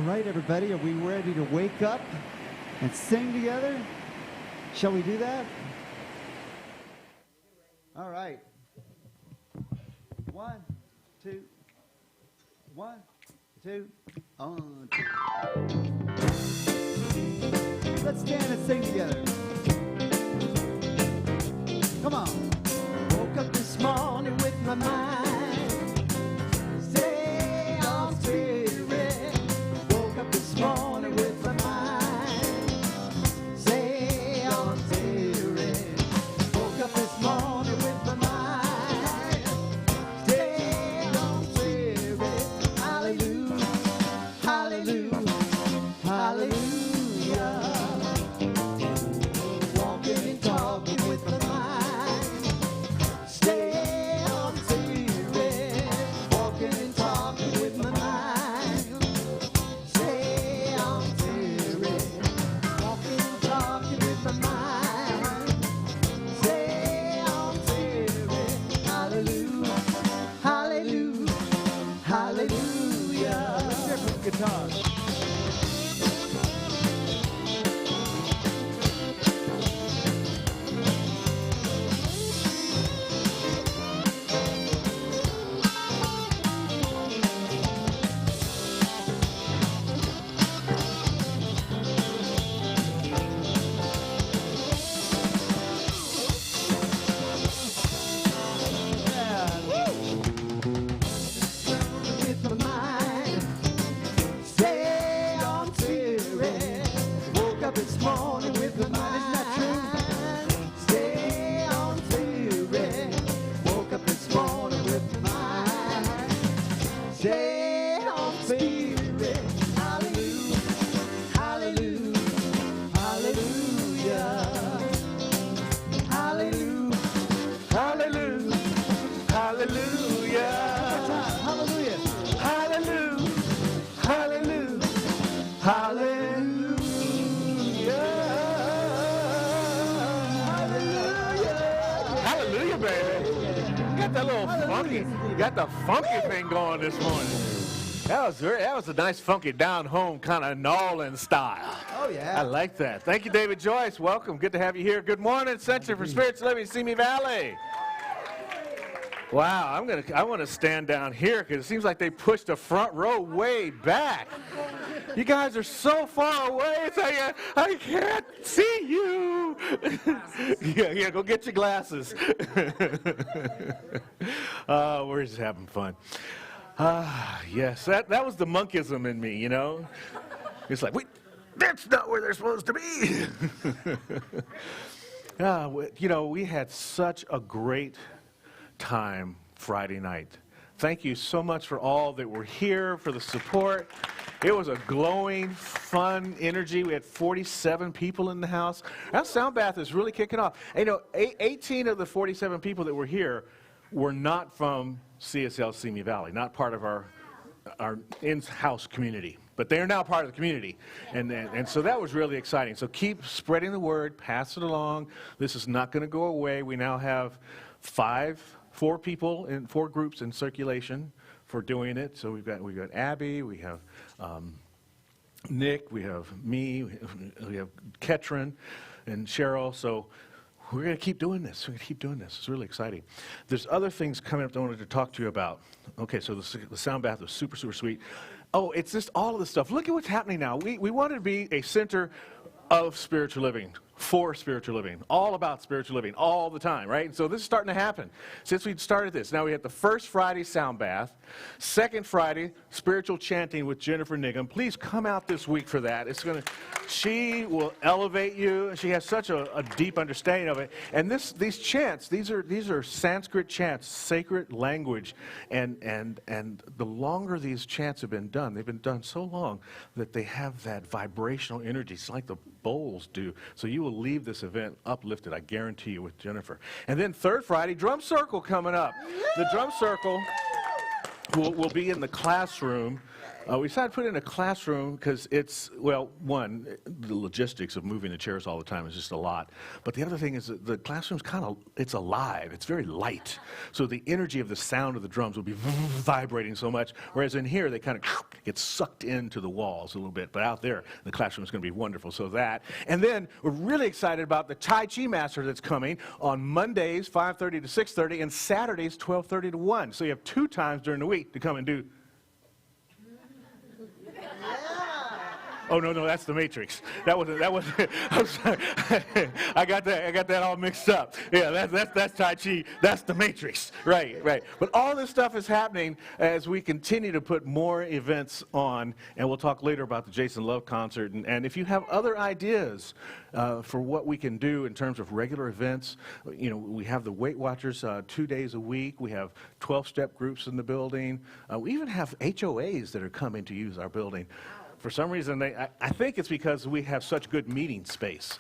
right, everybody, are we ready to wake up and sing together? Shall we do that? All right. 1, 2, 1, 2, on 2. Let's stand and sing together. Come on. Woke up this morning with my mind. Stay on spirit. Woke up this morning with my mind. Stay on spirit. Woke up this morning with my mind. Stay on spirit. Hallelujah. Hallelujah. Hallelujah. Walking and talking with my mind. Stay on spirit. Walking and talking with my mind. Stay on spirit. Walking and talking with my mind. Stay on spirit. Hallelujah. Hallelujah. Hallelujah. Let's hear from the guitars. With my mind, stay on spirit. Woke up this morning with my mind. Stay on spirit. Woke up this morning with my mind. Stay on spirit. Hallelujah. Hallelujah. Hallelujah. Hallelujah. Hallelujah. Hallelujah. Hallelujah. Hallelujah. Hallelujah. Hallelujah. Hallelujah, baby. You got that little funky, you got the funky thing going this morning. That was a nice funky down home kind of New Orleans style. Oh, yeah. I like that. Thank you, David Joyce. Welcome. Good to have you here. Good morning, Center for Spiritual Living, Simi Valley. Wow, I want to stand down here because it seems like they pushed the front row way back. You guys are so far away. It's like I can't see you. Yeah, go get your glasses. We're just having fun. Yes, that was the monkism in me, you know. It's like, wait, that's not where they're supposed to be. You know, we had such a great time Friday night. Thank you so much for all that were here, for the support. It was a glowing, fun energy. We had 47 people in the house. That sound bath is really kicking off. And, you know, 18 of the 47 people that were here were not from CSL Simi Valley, not part of our in-house community. But they are now part of the community. And so that was really exciting. So keep spreading the word, pass it along. This is not going to go away. We now have 4 people in 4 groups in circulation for doing it. So we've got Abby, we have Nick, we have me, we have Ketrin and Cheryl. So we're going to keep doing this. We're going to keep doing this. It's really exciting. There's other things coming up that I wanted to talk to you about. Okay, so the sound bath was super, super sweet. Oh, it's just all of this stuff. Look at what's happening now. We wanted to be a center of spiritual living, for spiritual living, all about spiritual living, all the time, right? And so this is starting to happen since we started this. Now we have the first Friday sound bath, second Friday spiritual chanting with Jennifer Nigham. Please come out this week for that. She will elevate you. She has such a deep understanding of it. And these chants, these are Sanskrit chants, sacred language. And the longer these chants have been done, they've been done so long that they have that vibrational energy. It's like the bowls do. So you will leave this event uplifted, I guarantee you, with Jennifer. And then third Friday, drum circle coming up. The drum circle will be in the classroom We decided to put it in a classroom because it's, well, one, the logistics of moving the chairs all the time is just a lot. But the other thing is that the classroom's it's alive. It's very light. So the energy of the sound of the drums will be vibrating so much, whereas in here they kind of get sucked into the walls a little bit. But out there, the classroom is going to be wonderful. So that. And then we're really excited about the Tai Chi Master that's coming on Mondays, 5:30 to 6:30, and Saturdays, 12:30 to 1. So you have 2 times during the week to come and do. Oh, no, that's the Matrix. That was I'm sorry. I got that all mixed up. Yeah, that's Tai Chi. That's the Matrix. Right. But all this stuff is happening as we continue to put more events on, and we'll talk later about the Jason Love concert. And if you have other ideas for what we can do in terms of regular events, we have the Weight Watchers 2 days a week. We have 12-step groups in the building. We even have HOAs that are coming to use our building. For some reason, I think it's because we have such good meeting space.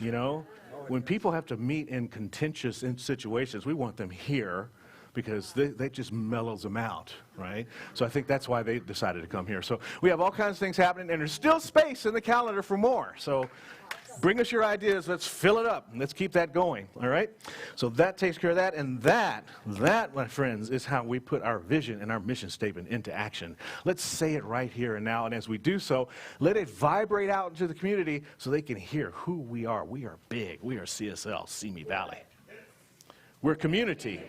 Yes. When people have to meet in contentious situations, we want them here because they just mellows them out, right? So I think that's why they decided to come here. So we have all kinds of things happening, and there's still space in the calendar for more. So bring us your ideas. Let's fill it up. Let's keep that going, all right? So that takes care of that. And that, my friends, is how we put our vision and our mission statement into action. Let's say it right here and now. And as we do so, let it vibrate out into the community so they can hear who we are. We are big. We are CSL, Simi Valley. We're community,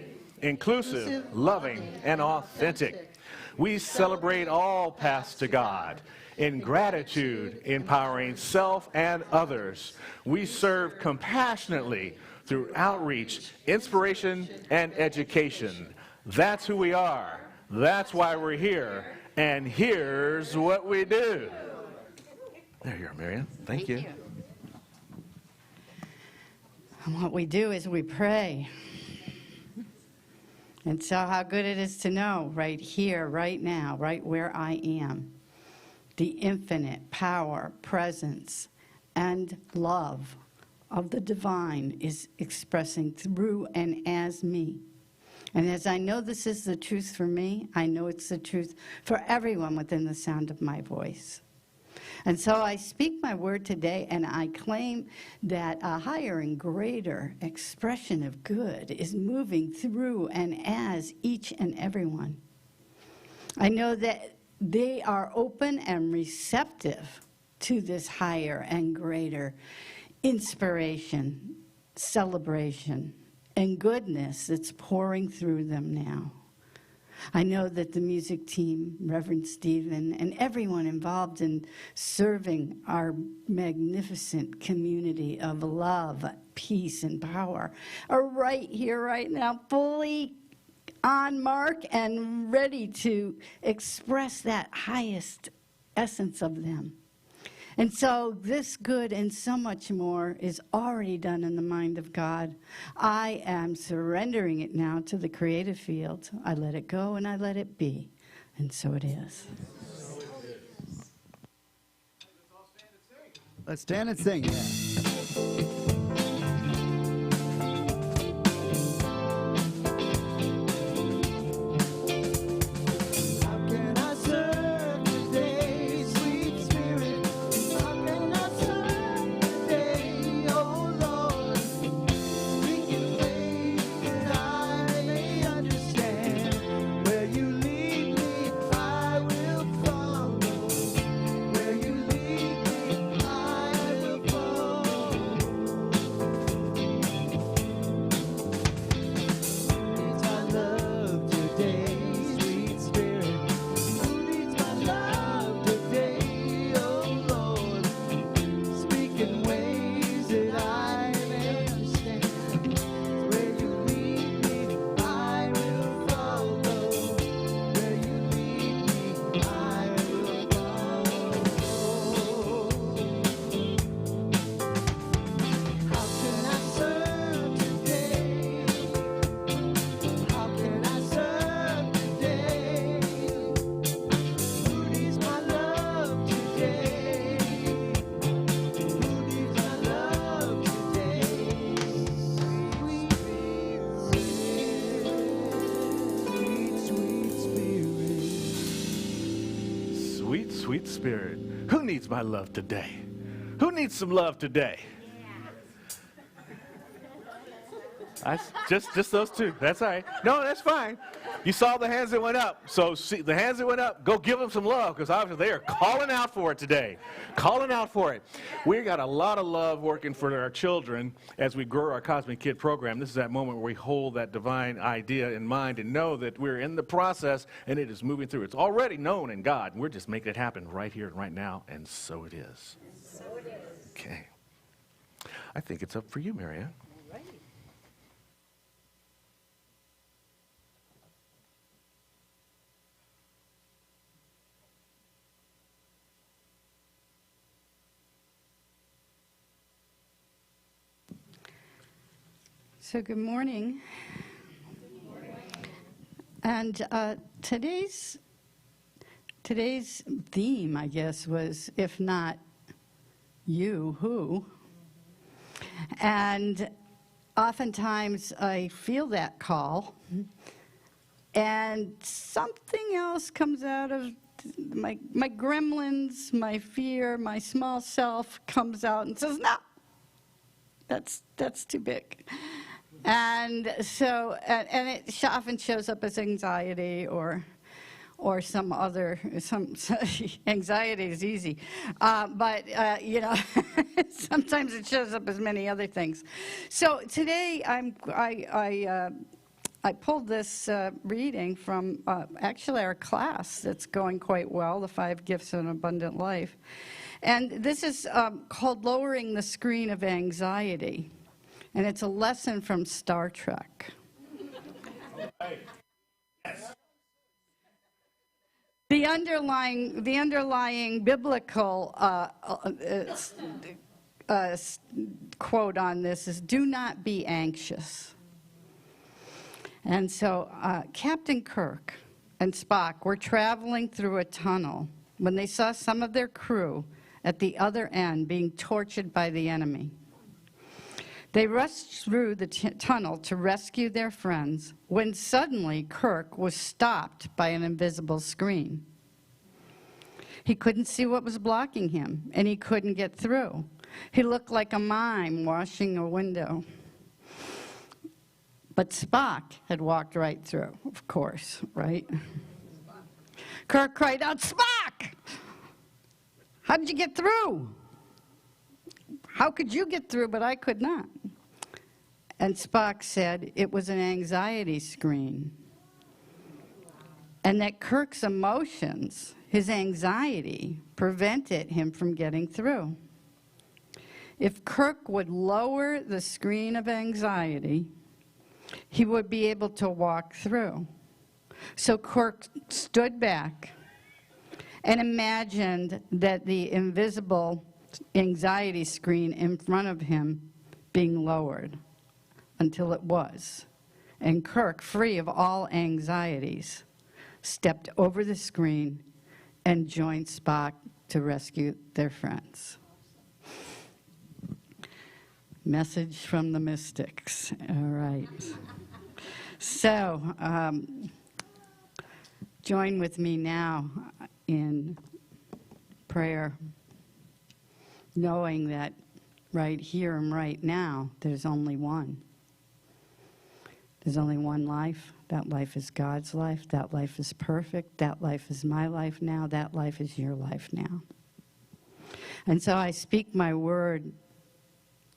inclusive, loving, and authentic. We celebrate all paths to God. In gratitude, empowering self and others. We serve compassionately through outreach, inspiration, and education. That's who we are. That's why we're here. And here's what we do. There you are, Marianne. Thank you. And what we do is we pray. And so how good it is to know right here, right now, right where I am, the infinite power, presence, and love of the divine is expressing through and as me. And as I know this is the truth for me, I know it's the truth for everyone within the sound of my voice. And so I speak my word today, and I claim that a higher and greater expression of good is moving through and as each and every one. I know that they are open and receptive to this higher and greater inspiration, celebration, and goodness that's pouring through them now. I know that the music team, Reverend Stephen, and everyone involved in serving our magnificent community of love, peace, and power are right here, right now, fully on mark and ready to express that highest essence of them. And so this good and so much more is already done in the mind of God. I am surrendering it now to the creative field. I let it go and I let it be. And so it is. Let's stand and sing. Yeah. sweet spirit. Who needs my love today? Who needs some love today? Just those two. That's all right. No, that's fine. You saw the hands that went up. So see, the hands that went up, go give them some love, because obviously they are calling out for it today. Calling out for it. We got a lot of love working for our children as we grow our Cosmic Kid program. This is that moment where we hold that divine idea in mind and know that we're in the process and it is moving through. It's already known in God. And we're just making it happen right here and right now, and so it is. So it is. Okay. I think it's up for you, Marianne. So good morning. And today's theme, I guess, was if not you, who? And oftentimes I feel that call, and something else comes out of my gremlins, my fear, my small self comes out and says, no, that's too big. And so, and it often shows up as anxiety or some other, anxiety is easy. But sometimes it shows up as many other things. So today I pulled this reading from actually our class that's going quite well, The 5 Gifts of an Abundant Life. And this is called Lowering the Screen of Anxiety. And it's a lesson from Star Trek. The underlying biblical quote on this is, "Do not be anxious." And so Captain Kirk and Spock were traveling through a tunnel when they saw some of their crew at the other end being tortured by the enemy. They rushed through the tunnel to rescue their friends when suddenly Kirk was stopped by an invisible screen. He couldn't see what was blocking him, and he couldn't get through. He looked like a mime washing a window. But Spock had walked right through, of course, right? Kirk cried out, "Spock! How did you get through? How could you get through, but I could not?" And Spock said it was an anxiety screen. And that Kirk's emotions, his anxiety, prevented him from getting through. If Kirk would lower the screen of anxiety, he would be able to walk through. So Kirk stood back and imagined that the invisible anxiety screen in front of him being lowered until it was. And Kirk, free of all anxieties, stepped over the screen and joined Spock to rescue their friends. Message from the mystics. All right. So, join with me now in prayer, knowing that right here and right now, there's only one. There's only one life. That life is God's life. That life is perfect. That life is my life now. That life is your life now. And so I speak my word,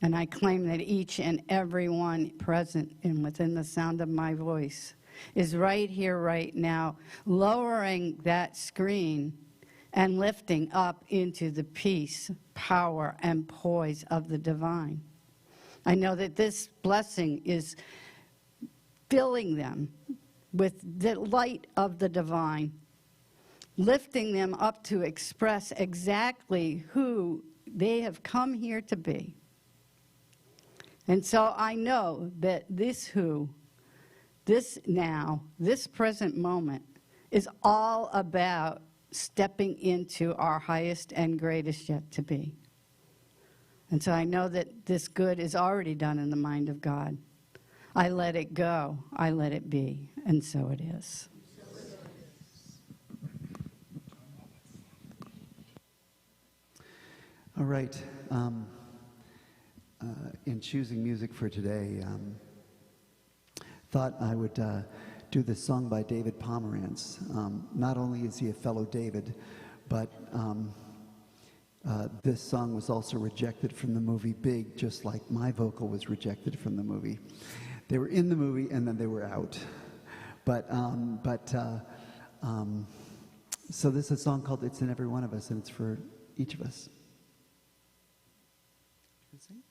and I claim that each and every one present and within the sound of my voice is right here, right now, lowering that screen and lifting up into the peace, power, and poise of the divine. I know that this blessing is filling them with the light of the divine, lifting them up to express exactly who they have come here to be. And so I know that this now, this present moment is all about stepping into our highest and greatest yet to be. And so I know that this good is already done in the mind of God. I let it go. I let it be. And so it is. All right. In choosing music for today, thought I would do this song by David Pomerantz. Not only is he a fellow David, but this song was also rejected from the movie Big, just like my vocal was rejected from the movie. They were in the movie and then they were out. So this is a song called It's in Every One of Us, and it's for each of us. Sing?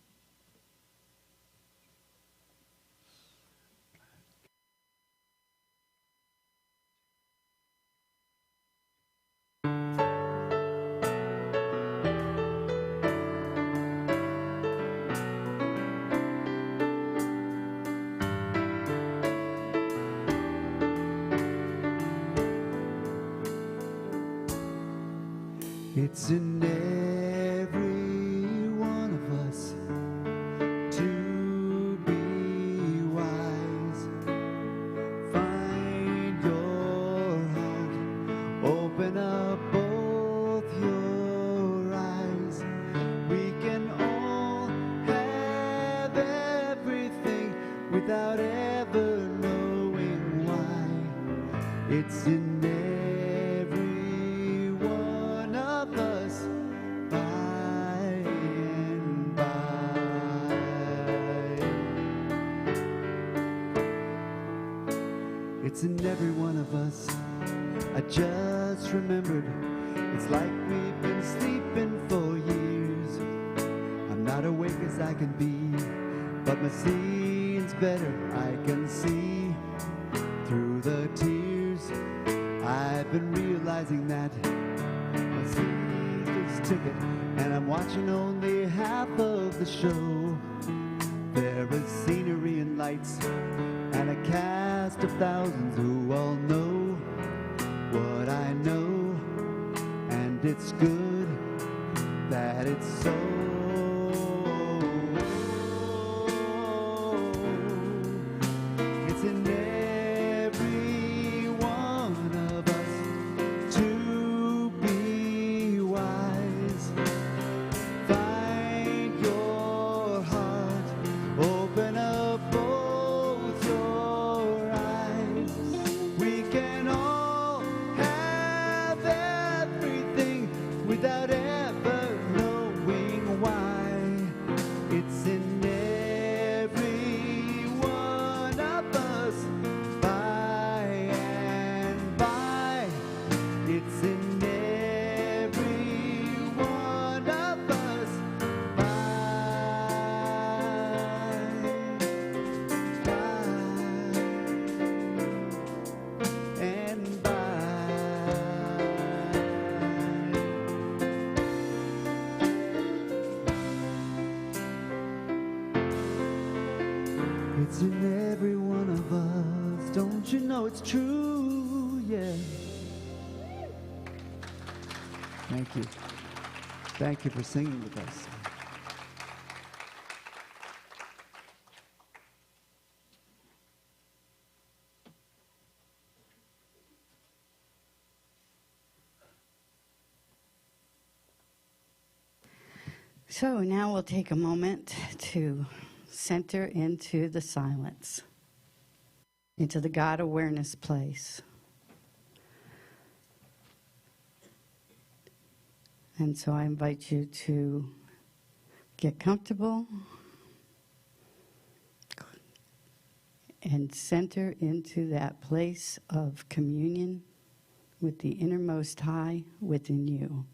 It's in every one of us to be wise. Find your heart, open up both your eyes. We can all have everything without ever knowing why. It's in It's in every one of us. I just remembered, it's like we've been sleeping for years. I'm not awake as I can be, but my seeing's better. I can see through the tears. I've been realizing that my sleep is ticket, and I'm watching only half of the show. There is scenery and lights, and a cast of thousands who all know what I know, and it's good that it's so. It's in every one of us to be wise. Find your heart, open up both your eyes. We can all have everything without ever knowing why. It's in every one of us, by and by. It's in every one of us, by and by. It's in every one of us. Don't you know it's true? Yeah. Thank you. Thank you for singing with us. So now we'll take a moment to center into the silence, into the God awareness place. And so I invite you to get comfortable and center into that place of communion with the innermost high within you.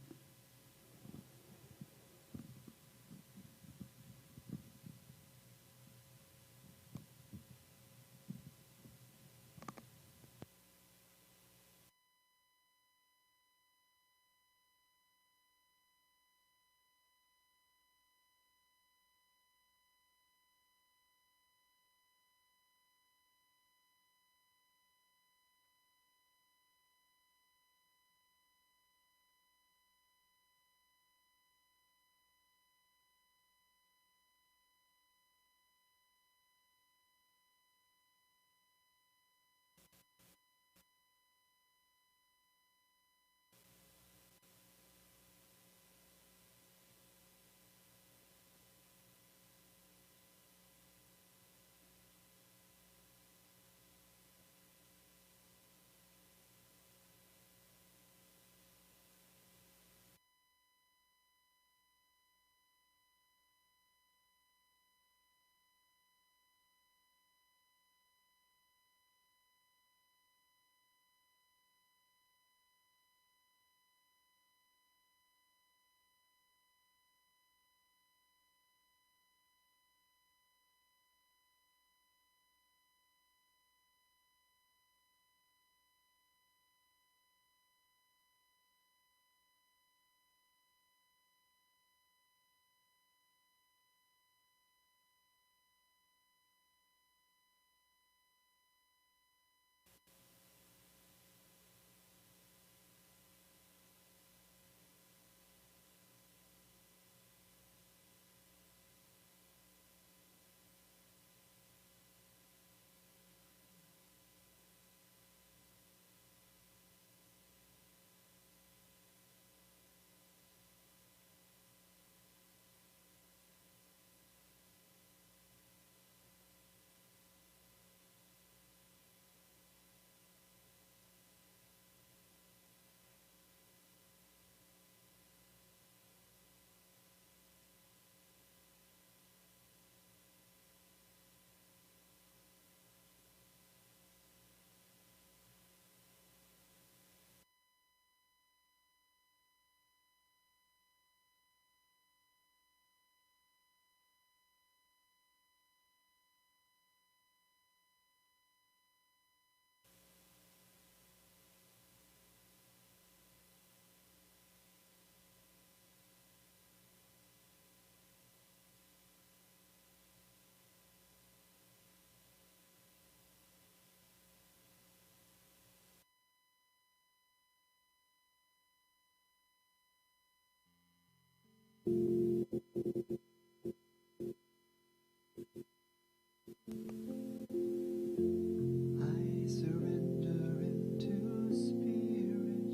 I surrender into spirit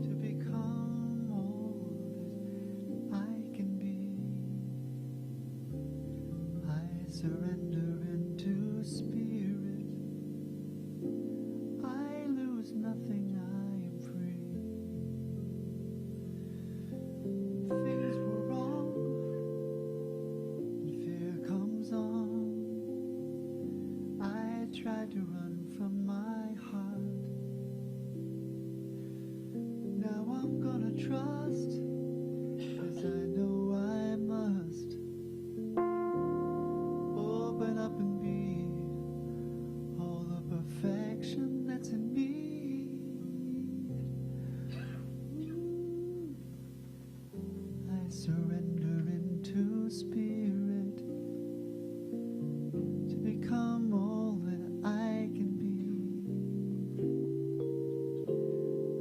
to become all that I can be. I surrender into spirit. I lose nothing, I am free. Things were wrong, and fear comes on. I tried to run from my heart. Now I'm gonna trust, 'cause I know I must open up and be all the perfection that's in me. I surrender into spirit to become all that I can be.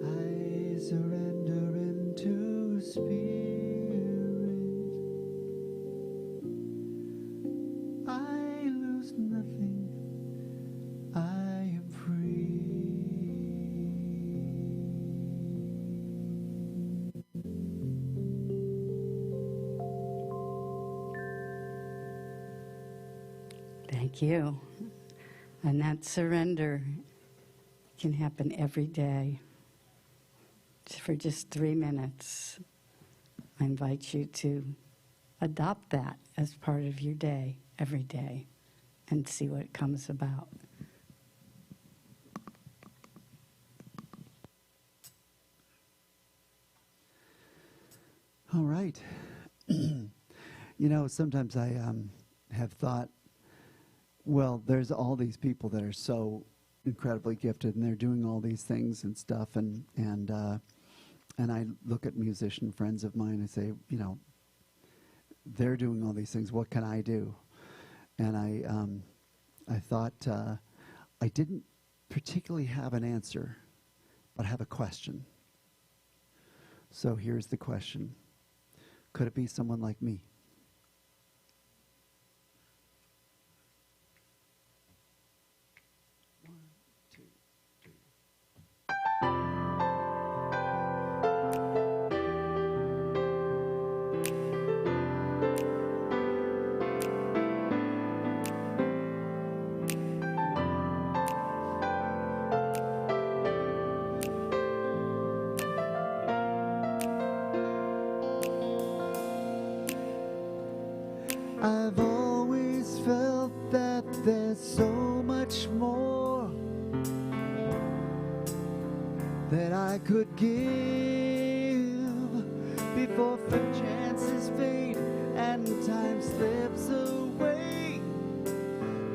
I surrender into spirit. I lose nothing, I am free. Thank you. And that surrender can happen every day. For just 3 minutes, I invite you to adopt that as part of your day, every day, and see what comes about. All right. You know, sometimes I have thought, well, there's all these people that are so incredibly gifted, and they're doing all these things and stuff, and I look at musician friends of mine and say, you know, they're doing all these things. What can I do? And I thought I didn't particularly have an answer, but I have a question. So here's the question. Could it be someone like me? I've always felt that there's so much more that I could give before fair chances fade and time slips away.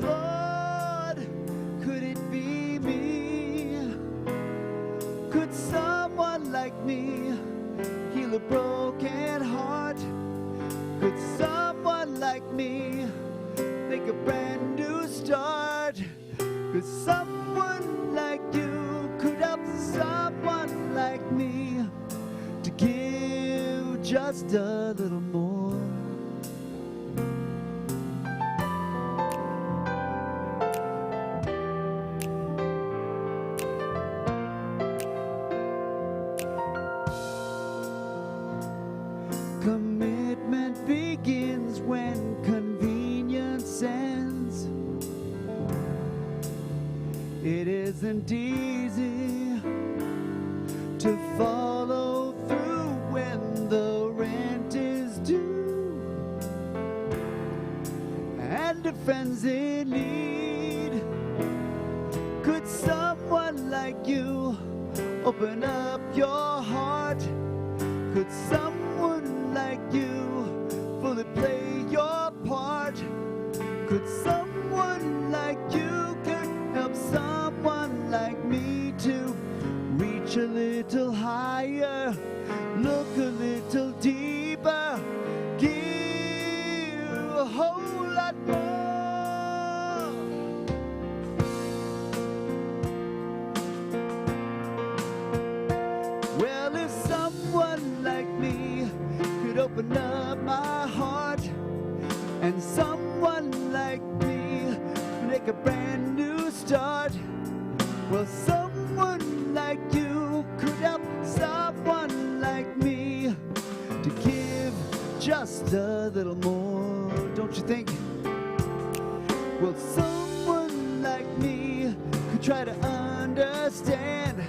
Lord, could it be me? Could someone like me heal a broken heart? Could someone like me make a brand new start? Could someone like you, could help someone like me to give just a little more? Commitment begins when convenience ends. It isn't easy to follow through when the rent is due and a friend's in need. Could someone like you open up your heart? Could someone like you fully play your part? Could someone like you could help someone like me to reach a little higher, look a little deeper, give a whole lot more? Well, if someone like me could like a brand new start. Well, someone like you could help someone like me to give just a little more, don't you think? Well, someone like me could try to understand,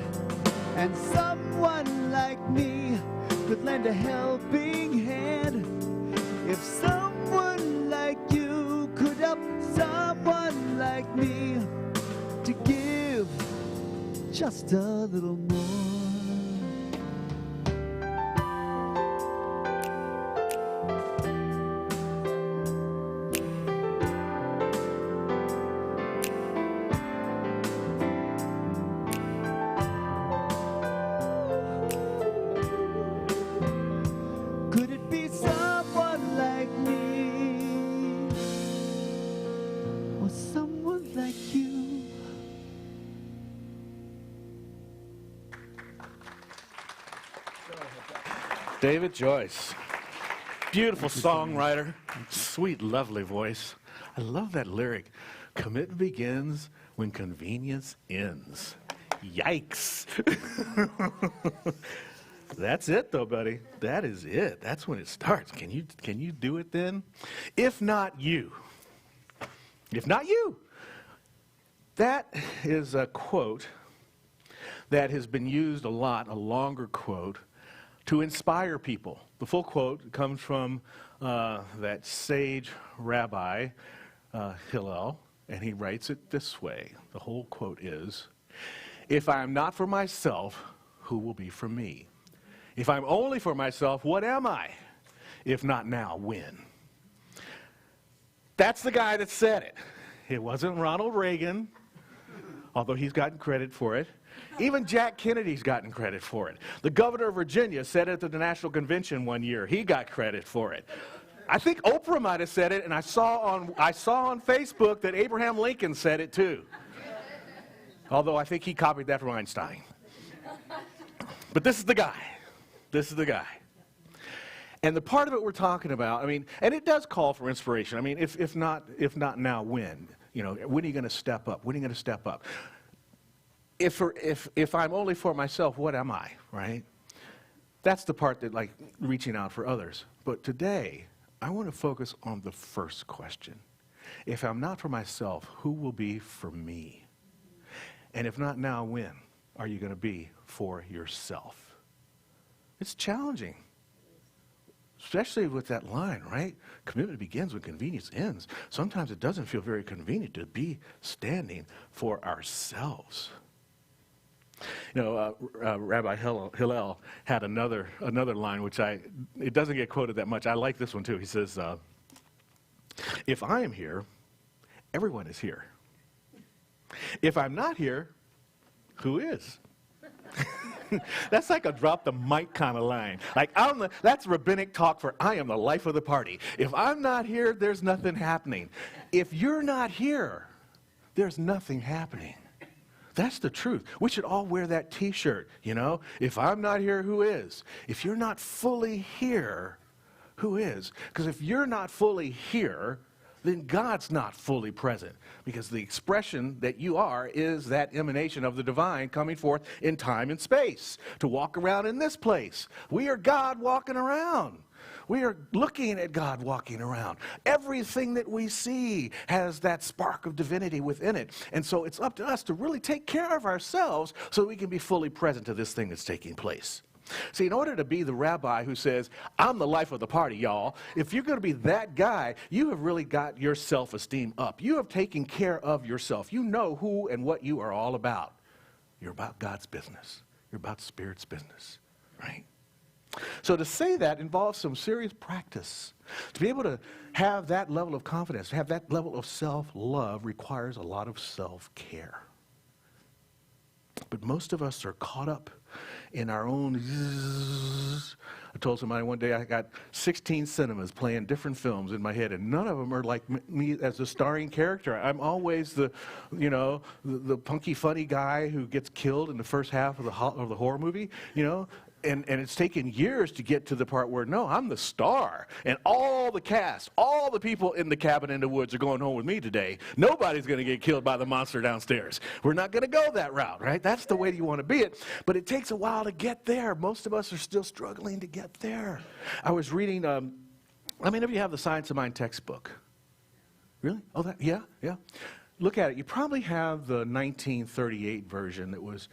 and someone like me could lend a helping hand. If someone like you could help someone like me to give just a little more. Could it be someone like me or someone like you? David Joyce, beautiful songwriter, sweet, lovely voice. I love that lyric. Commitment begins when convenience ends. Yikes. That's it, though, buddy. That is it. That's when it starts. Can you do it then? If not you. If not you. That is a quote that has been used a lot, a longer quote, to inspire people. The full quote comes from that sage rabbi, Hillel, and he writes it this way. The whole quote is, "If I am not for myself, who will be for me? If I'm only for myself, what am I? If not now, when?" That's the guy that said it. It wasn't Ronald Reagan, although he's gotten credit for it. Even Jack Kennedy's gotten credit for it. The governor of Virginia said it at the National Convention one year. He got credit for it. I think Oprah might have said it, and I saw on Facebook that Abraham Lincoln said it too. Although I think he copied that from Einstein. But this is the guy. This is the guy. And the part of it we're talking about, I mean, and it does call for inspiration. I mean, if not now, when? You know, when are you going to step up? When are you going to step up? If I'm only for myself, what am I, right? That's the part that, like, reaching out for others. But today, I want to focus on the first question. If I'm not for myself, who will be for me? And if not now, when are you going to be for yourself? It's challenging, especially with that line, right? Commitment begins when convenience ends. Sometimes it doesn't feel very convenient to be standing for ourselves. You know, Rabbi Hillel had another line, which it doesn't get quoted that much. I like this one too. He says, "If I am here, everyone is here. If I'm not here, who is?" That's like a drop the mic kind of line. Like, that's rabbinic talk for I am the life of the party. If I'm not here, there's nothing happening. If you're not here, there's nothing happening. That's the truth. We should all wear that T-shirt, you know? If I'm not here, who is? If you're not fully here, who is? Because if you're not fully here, then God's not fully present. Because the expression that you are is that emanation of the divine coming forth in time and space to walk around in this place. We are God walking around. We are looking at God walking around. Everything that we see has that spark of divinity within it. And so it's up to us to really take care of ourselves so we can be fully present to this thing that's taking place. See, in order to be the rabbi who says, I'm the life of the party, y'all, if you're going to be that guy, you have really got your self-esteem up. You have taken care of yourself. You know who and what you are all about. You're about God's business. You're about Spirit's business, right? So to say that involves some serious practice. To be able to have that level of confidence, to have that level of self-love requires a lot of self-care. But most of us are caught up in our own zzz. I told somebody one day I got 16 cinemas playing different films in my head, and none of them are like me as a starring character. I'm always the punky, funny guy who gets killed in the first half of the horror movie, you know. And it's taken years to get to the part where, no, I'm the star. And all the cast, all the people in the cabin in the woods are going home with me today. Nobody's going to get killed by the monster downstairs. We're not going to go that route, right? That's the way you want to be it. But it takes a while to get there. Most of us are still struggling to get there. I was reading, how many of you have the Science of Mind textbook? Really? Oh, yeah. Look at it. You probably have the 1938 version that was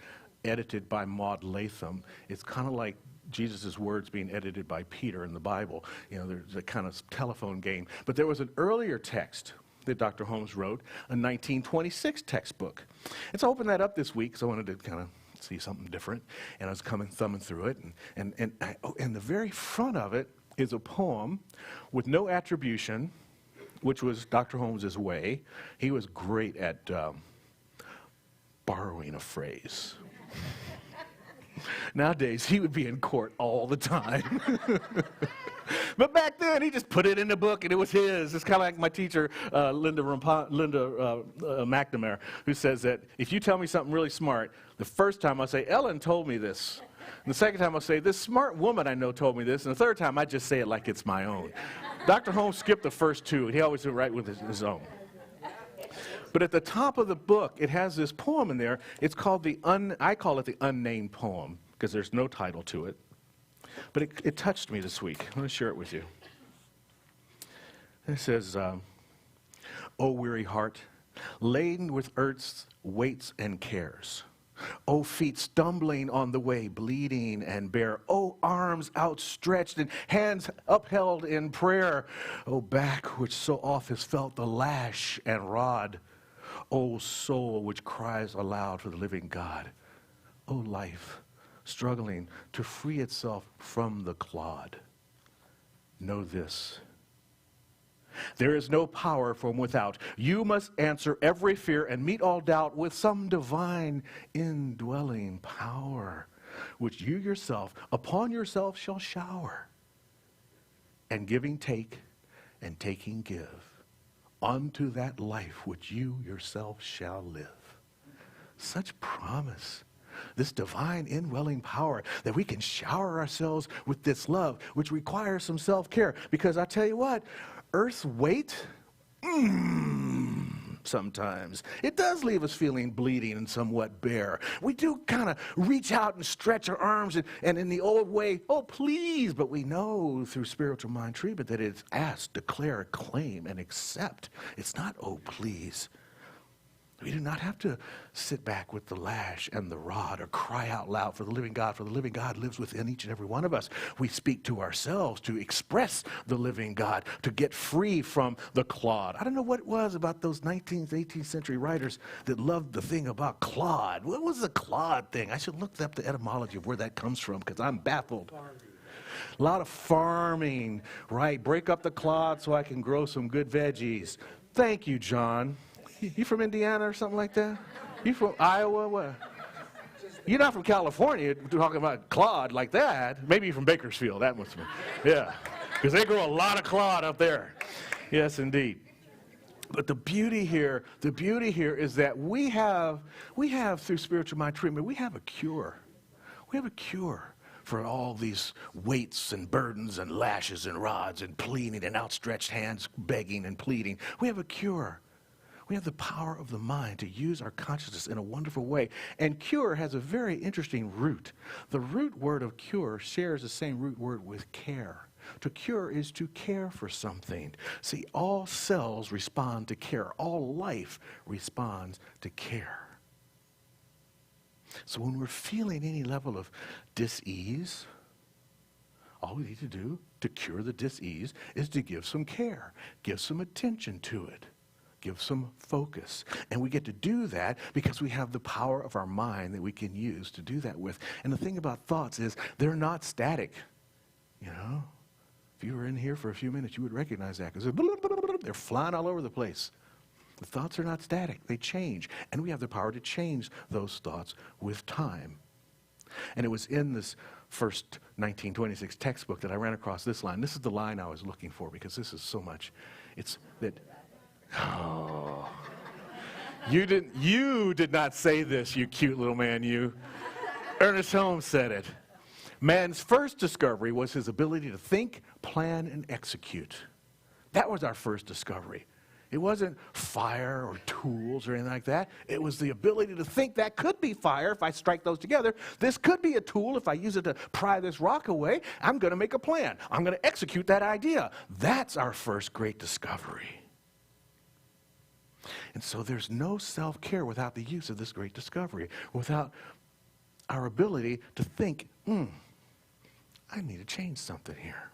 edited by Maud Latham. It's kind of like Jesus' words being edited by Peter in the Bible. You know, there's a kind of telephone game. But there was an earlier text that Dr. Holmes wrote, a 1926 textbook. And so I opened that up this week because I wanted to kind of see something different. And I was thumbing through it. And the very front of it is a poem with no attribution, which was Dr. Holmes' way. He was great at borrowing a phrase. Nowadays, he would be in court all the time. But back then, he just put it in the book, and it was his. It's kind of like my teacher, Linda McNamara, who says that if you tell me something really smart, the first time I'll say, Ellen told me this. And the second time I'll say, this smart woman I know told me this. And the third time, I just say it like it's my own. Dr. Holmes skipped the first two, and he always did right with his own. But at the top of the book, it has this poem in there. It's called I call it the unnamed poem, because there's no title to it. But it touched me this week. I'm going to share it with you. It says, O weary heart, laden with earth's weights and cares. O feet stumbling on the way, bleeding and bare. O arms outstretched and hands upheld in prayer. O back which so oft has felt the lash and rod. O soul which cries aloud for the living God. O life struggling to free itself from the clod. Know this. There is no power from without. You must answer every fear and meet all doubt with some divine indwelling power, which you yourself upon yourself shall shower. And giving take, and taking give, unto that life which you yourself shall live. Such promise. This divine indwelling power that we can shower ourselves with this love, which requires some self-care. Because I tell you what, earth's weight, sometimes it does leave us feeling bleeding and somewhat bare. We do kind of reach out and stretch our arms and in the old way, oh please, but we know through spiritual mind treatment that it's ask, declare, claim, and accept. It's not oh please. We do not have to sit back with the lash and the rod or cry out loud for the living God, for the living God lives within each and every one of us. We speak to ourselves to express the living God, to get free from the clod. I don't know what it was about those 19th, 18th century writers that loved the thing about clod. What was the clod thing? I should look up the etymology of where that comes from because I'm baffled. A lot of farming, right? Break up the clod so I can grow some good veggies. Thank you, John. You from Indiana or something like that? You from Iowa? What? You're not from California talking about clod like that. Maybe you're from Bakersfield. That must be. Yeah, because they grow a lot of clod up there. Yes, indeed. But the beauty here is that we have through spiritual mind treatment, we have a cure. We have a cure for all these weights and burdens and lashes and rods and pleading and outstretched hands begging and pleading. We have a cure. We have the power of the mind to use our consciousness in a wonderful way. And cure has a very interesting root. The root word of cure shares the same root word with care. To cure is to care for something. See, all cells respond to care. All life responds to care. So when we're feeling any level of dis-ease, all we need to do to cure the dis-ease is to give some care, give some attention to it. Give some focus. And we get to do that because we have the power of our mind that we can use to do that with. And the thing about thoughts is they're not static. You know, if you were in here for a few minutes, you would recognize that because they're flying all over the place. The thoughts are not static. They change. And we have the power to change those thoughts with time. And it was in this first 1926 textbook that I ran across this line. This is the line I was looking for because this is so much. It's that... Oh, you did not say this, you cute little man, you. Ernest Holmes said it. Man's first discovery was his ability to think, plan, and execute. That was our first discovery. It wasn't fire or tools or anything like that. It was the ability to think that could be fire if I strike those together. This could be a tool if I use it to pry this rock away. I'm going to make a plan. I'm going to execute that idea. That's our first great discovery. And so there's no self-care without the use of this great discovery, without our ability to think, I need to change something here.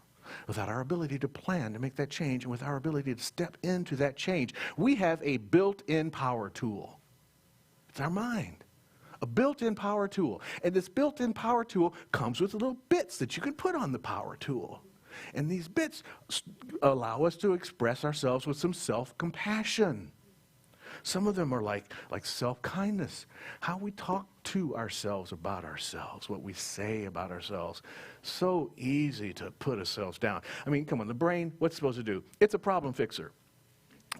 Without our ability to plan to make that change, and with our ability to step into that change, we have a built-in power tool. It's our mind. A built-in power tool. And this built-in power tool comes with little bits that you can put on the power tool. And these bits allow us to express ourselves with some self-compassion. Some of them are like self-kindness, how we talk to ourselves about ourselves, what we say about ourselves. So easy to put ourselves down. I mean, come on, the brain, what's it supposed to do? It's a problem fixer.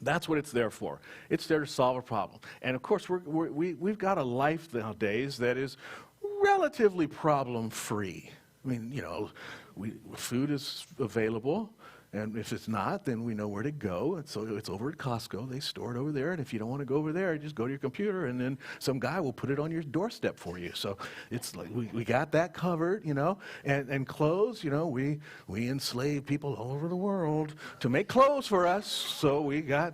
That's what it's there for. It's there to solve a problem. And of course, we've got a life nowadays that is relatively problem-free. I mean, you know, food is available. And if it's not, then we know where to go. And so it's over at Costco. They store it over there. And if you don't want to go over there, you just go to your computer, and then some guy will put it on your doorstep for you. So it's like we got that covered, you know. And clothes, you know, we enslave people all over the world to make clothes for us. So we got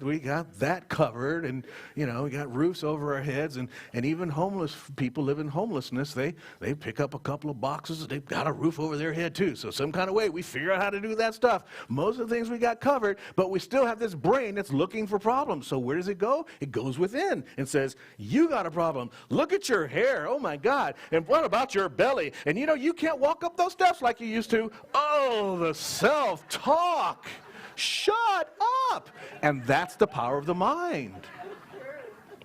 that covered. And, you know, we got roofs over our heads. And even homeless people live in homelessness. They pick up a couple of boxes. They've got a roof over their head, too. So some kind of way we figure out how to do that stuff. Most of the things we got covered, but we still have this brain that's looking for problems. So where does it go? It goes within and says, you got a problem. Look at your hair. Oh, my God. And what about your belly? And, you know, you can't walk up those steps like you used to. Oh, the self-talk. Shut up. And that's the power of the mind.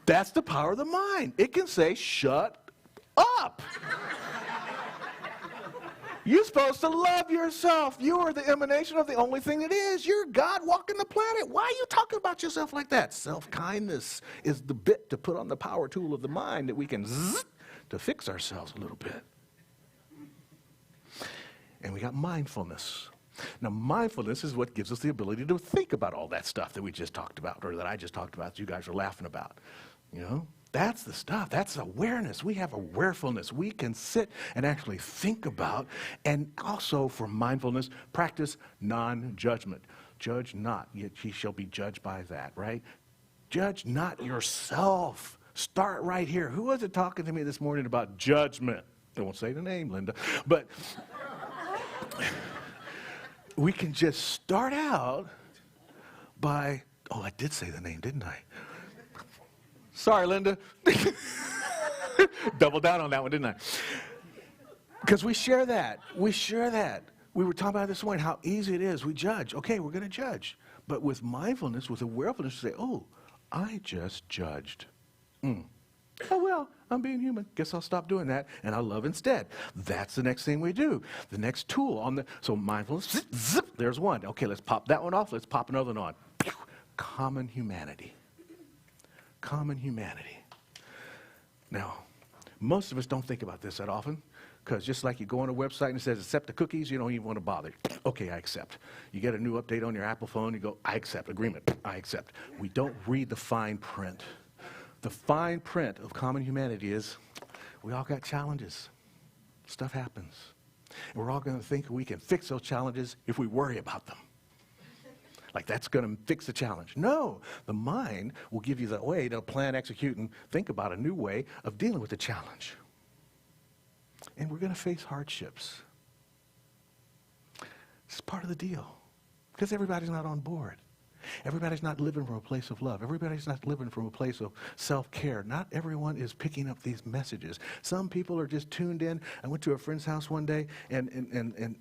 That's the power of the mind. It can say, shut up. You're supposed to love yourself. You are the emanation of the only thing that is. You're God walking the planet. Why are you talking about yourself like that? Self-kindness is the bit to put on the power tool of the mind that we can zzz to fix ourselves a little bit. And we got mindfulness. Now, mindfulness is what gives us the ability to think about all that stuff that we just talked about, or that I just talked about, that you guys are laughing about. You know? That's the stuff. That's awareness. We have awarefulness. We can sit and actually think about, and also for mindfulness, practice non-judgment. Judge not, yet ye shall be judged by that, right? Judge not yourself. Start right here. Who was it talking to me this morning about judgment? I won't say the name, Linda. But we can just start out by, oh, I did say the name, didn't I? Sorry, Linda. Double down on that one, didn't I? Because we share that. We share that. We were talking about this morning, how easy it is. We judge. Okay, we're going to judge. But with mindfulness, with awareness, we say, oh, I just judged. Oh, well, I'm being human. Guess I'll stop doing that, and I'll love instead. That's the next thing we do. The next tool on the, so mindfulness, zip, zip, there's one. Okay, let's pop that one off. Let's pop another one on. Common humanity. Common humanity. Now, most of us don't think about this that often, because just like you go on a website and it says accept the cookies, you don't even want to bother. Okay, I accept. You get a new update on your Apple phone, you go, I accept. Agreement, I accept. We don't read the fine print. The fine print of common humanity is we all got challenges. Stuff happens. And we're all going to think we can fix those challenges if we worry about them. Like that's going to fix the challenge. No, the mind will give you the way to plan, execute, and think about a new way of dealing with the challenge. And we're going to face hardships. It's part of the deal. Because everybody's not on board. Everybody's not living from a place of love. Everybody's not living from a place of self-care. Not everyone is picking up these messages. Some people are just tuned in. I went to a friend's house one day, and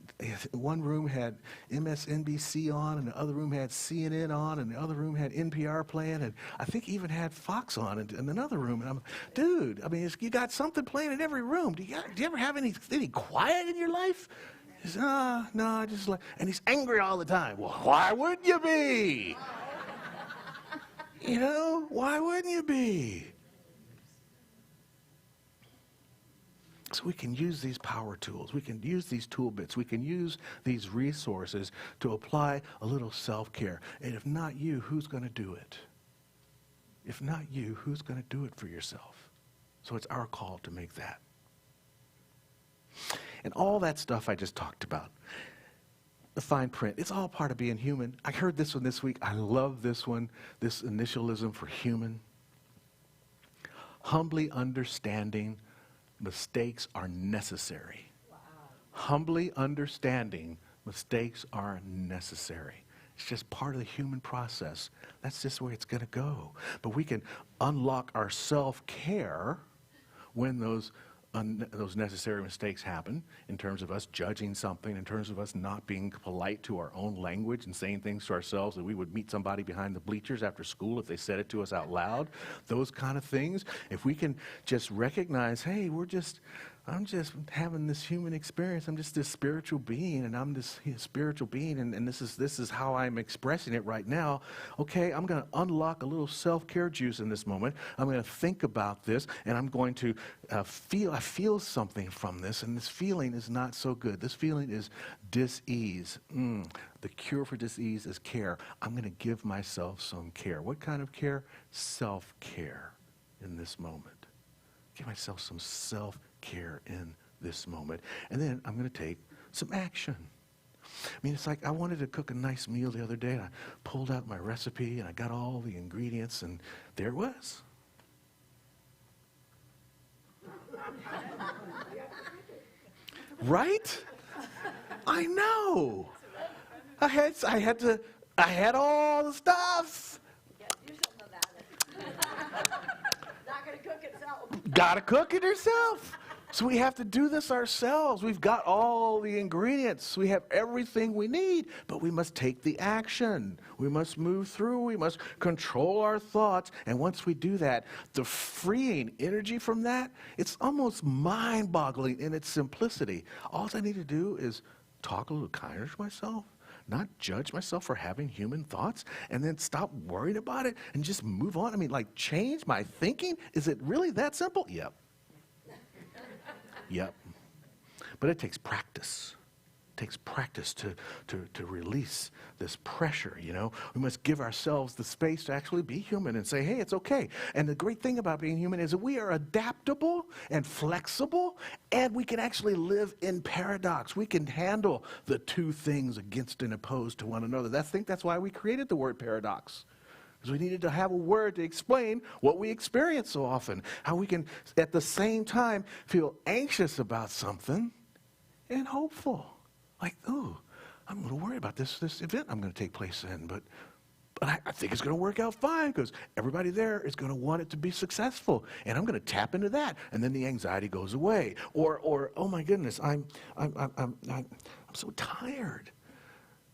one room had MSNBC on, and the other room had CNN on, and the other room had NPR playing, and I think even had Fox on in another room. And I'm, dude, I mean, you got something playing in every room. Do you ever have any quiet in your life? He says, no, I just like, and he's angry all the time. Well, why wouldn't you be? You know, why wouldn't you be? So we can use these power tools. We can use these tool bits. We can use these resources to apply a little self-care. And if not you, who's going to do it? If not you, who's going to do it for yourself? So it's our call to make that. And all that stuff I just talked about, the fine print, it's all part of being human. I heard this one this week. I love this one, this initialism for human. Humbly understanding mistakes are necessary. Wow. Humbly understanding mistakes are necessary. It's just part of the human process. That's just the way it's going to go. But we can unlock our self-care when those necessary mistakes happen, in terms of us judging something, in terms of us not being polite to our own language and saying things to ourselves that we would meet somebody behind the bleachers after school if they said it to us out loud. Those kind of things. If we can just recognize, hey, I'm just having this human experience. I'm just this spiritual being, and I'm this spiritual being, and this is how I'm expressing it right now. Okay, I'm going to unlock a little self-care juice in this moment. I'm going to think about this, and I'm going to I feel something from this, and this feeling is not so good. This feeling is dis-ease. The cure for dis-ease is care. I'm going to give myself some care. What kind of care? Self-care in this moment. Give myself some self-care in this moment. And then I'm going to take some action. I mean, it's like I wanted to cook a nice meal the other day, and I pulled out my recipe, and I got all the ingredients, and there it was. Right? I know. I had all the stuff. Do something about it. Not going to cook itself. Gotta cook it yourself. So we have to do this ourselves. We've got all the ingredients. We have everything we need, but we must take the action. We must move through. We must control our thoughts. And once we do that, the freeing energy from that, it's almost mind-boggling in its simplicity. All I need to do is talk a little kinder to myself, not judge myself for having human thoughts, and then stop worrying about it and just move on. I mean, like, change my thinking? Is it really that simple? Yep. Yep. But it takes practice. It takes practice to release this pressure, you know. We must give ourselves the space to actually be human and say, hey, it's okay. And the great thing about being human is that we are adaptable and flexible, and we can actually live in paradox. We can handle the two things against and opposed to one another. I think that's why we created the word paradox. Because we needed to have a word to explain what we experience so often. How we can, at the same time, feel anxious about something and hopeful. Like, oh, I'm a little worried about this event I'm going to take place in. But I think it's going to work out fine because everybody there is going to want it to be successful. And I'm going to tap into that. And then the anxiety goes away. Or oh, my goodness, I'm so tired.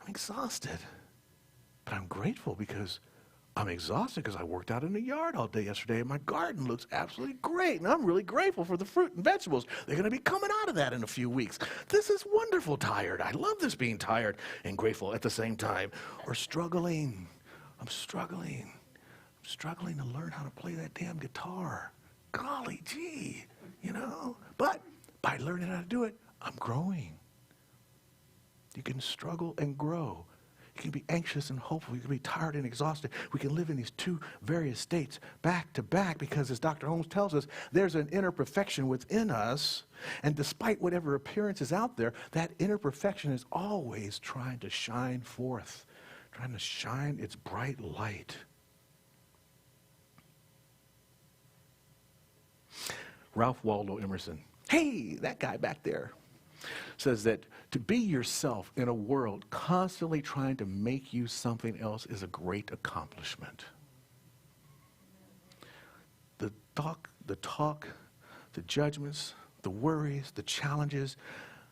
I'm exhausted. But I'm grateful because I'm exhausted because I worked out in the yard all day yesterday, and my garden looks absolutely great, and I'm really grateful for the fruit and vegetables. They're going to be coming out of that in a few weeks. This is wonderful, tired. I love this being tired and grateful at the same time. Or struggling. I'm struggling to learn how to play that damn guitar. Golly gee, you know. But by learning how to do it, I'm growing. You can struggle and grow. You can be anxious and hopeful. You can be tired and exhausted. We can live in these two various states back to back because, as Dr. Holmes tells us, there's an inner perfection within us. And despite whatever appearance is out there, that inner perfection is always trying to shine forth, trying to shine its bright light. Ralph Waldo Emerson, hey, that guy back there, says that to be yourself in a world constantly trying to make you something else is a great accomplishment. The talk, the judgments, the worries, the challenges,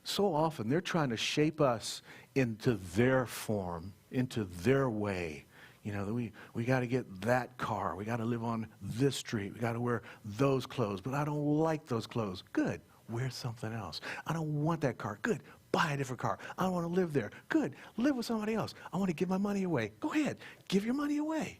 so often they're trying to shape us into their form, into their way. You know, we got to get that car. We got to live on this street. We got to wear those clothes. But I don't like those clothes. Good. Wear something else. I don't want that car. Good. Buy a different car. I don't want to live there. Good. Live with somebody else. I want to give my money away. Go ahead. Give your money away.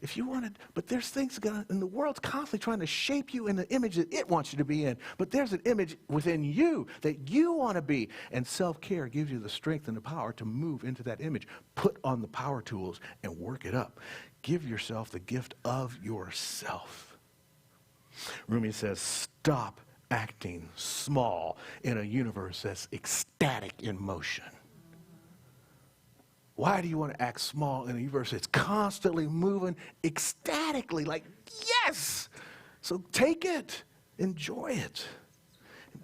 If you wanted, but there's things in the world's constantly trying to shape you in the image that it wants you to be in. But there's an image within you that you want to be. And self-care gives you the strength and the power to move into that image. Put on the power tools and work it up. Give yourself the gift of yourself. Rumi says, stop acting small in a universe that's ecstatic in motion. Why do you want to act small in a universe that's constantly moving ecstatically? Like, yes! So take it. Enjoy it.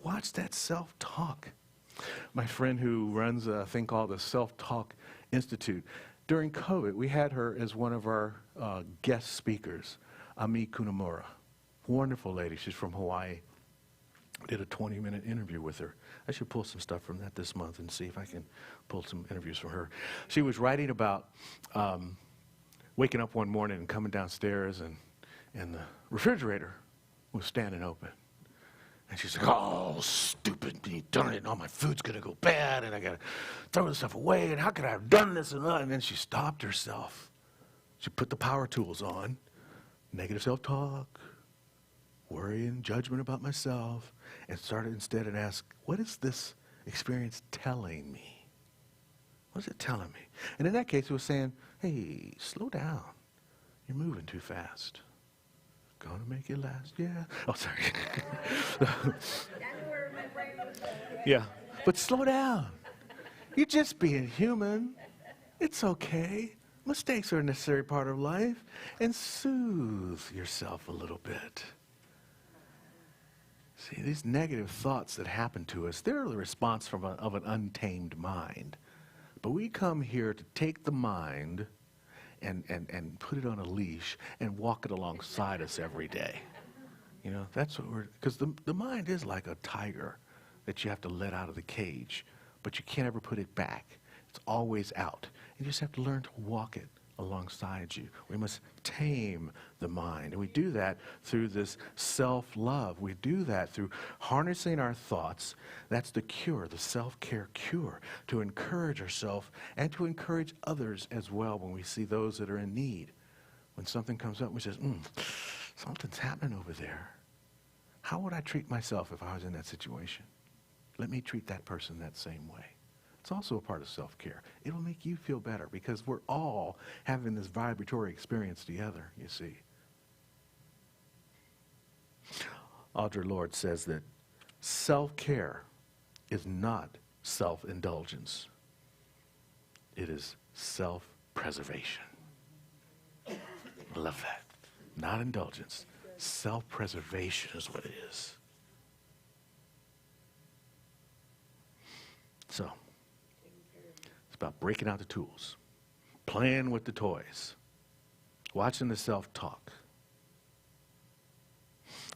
Watch that self-talk. My friend who runs a thing called the Self-Talk Institute, during COVID, we had her as one of our guest speakers, Ami Kunimura. Wonderful lady. She's from Hawaii. Did a 20-minute interview with her. I should pull some stuff from that this month and see if I can pull some interviews from her. She was writing about waking up one morning and coming downstairs and the refrigerator was standing open. And she's like, oh, stupid me, darn it, all my food's going to go bad and I got to throw this stuff away and how could I have done this and that? And then she stopped herself. She put the power tools on, negative self-talk, worry and judgment about myself, and started instead and asked, what is this experience telling me? What is it telling me? And in that case, it was saying, hey, slow down. You're moving too fast. Gonna make it last, yeah. Oh, sorry. That's where my brain was going. Yeah, but slow down. You're just being human. It's okay. Mistakes are a necessary part of life. And soothe yourself a little bit. See, these negative thoughts that happen to us, they're the response of an untamed mind. But we come here to take the mind and put it on a leash and walk it alongside us every day. You know, that's what because the mind is like a tiger that you have to let out of the cage, but you can't ever put it back. It's always out. You just have to learn to walk it alongside you. We must tame the mind. And we do that through this self-love. We do that through harnessing our thoughts. That's the cure, the self-care cure, to encourage ourselves and to encourage others as well when we see those that are in need. When something comes up, we say, something's happening over there. How would I treat myself if I was in that situation? Let me treat that person that same way. It's also a part of self-care. It'll make you feel better because we're all having this vibratory experience together, you see. Audre Lorde says that self-care is not self-indulgence. It is self-preservation. Love that. Not indulgence. Self-preservation is what it is. So, about breaking out the tools, playing with the toys, watching the self-talk.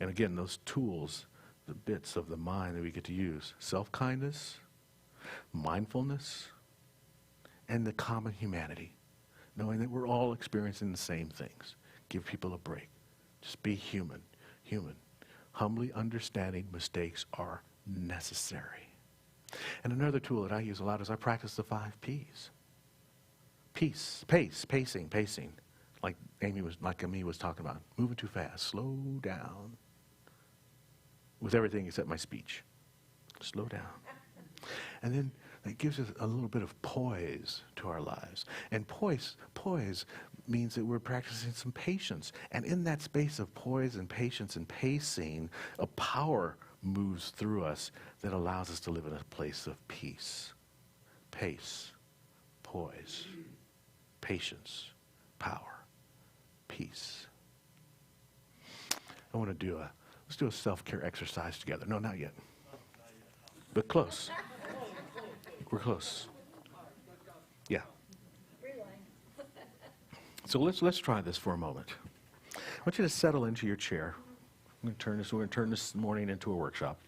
And again, those tools, the bits of the mind that we get to use, self-kindness, mindfulness, and the common humanity, knowing that we're all experiencing the same things. Give people a break. Just be human. Humbly understanding mistakes are necessary. And another tool that I use a lot is I practice the 5 Ps. Peace, pacing. Like Ami was talking about. Moving too fast. Slow down. With everything except my speech. Slow down. And then it gives us a little bit of poise to our lives. And poise means that we're practicing some patience. And in that space of poise and patience and pacing, a power moves through us that allows us to live in a place of peace. Pace, poise, patience, power, peace. I want to let's do a self-care exercise together. No, not yet. But close. We're close. Yeah. So let's try this for a moment. I want you to settle into your chair. We're going to turn this morning into a workshop.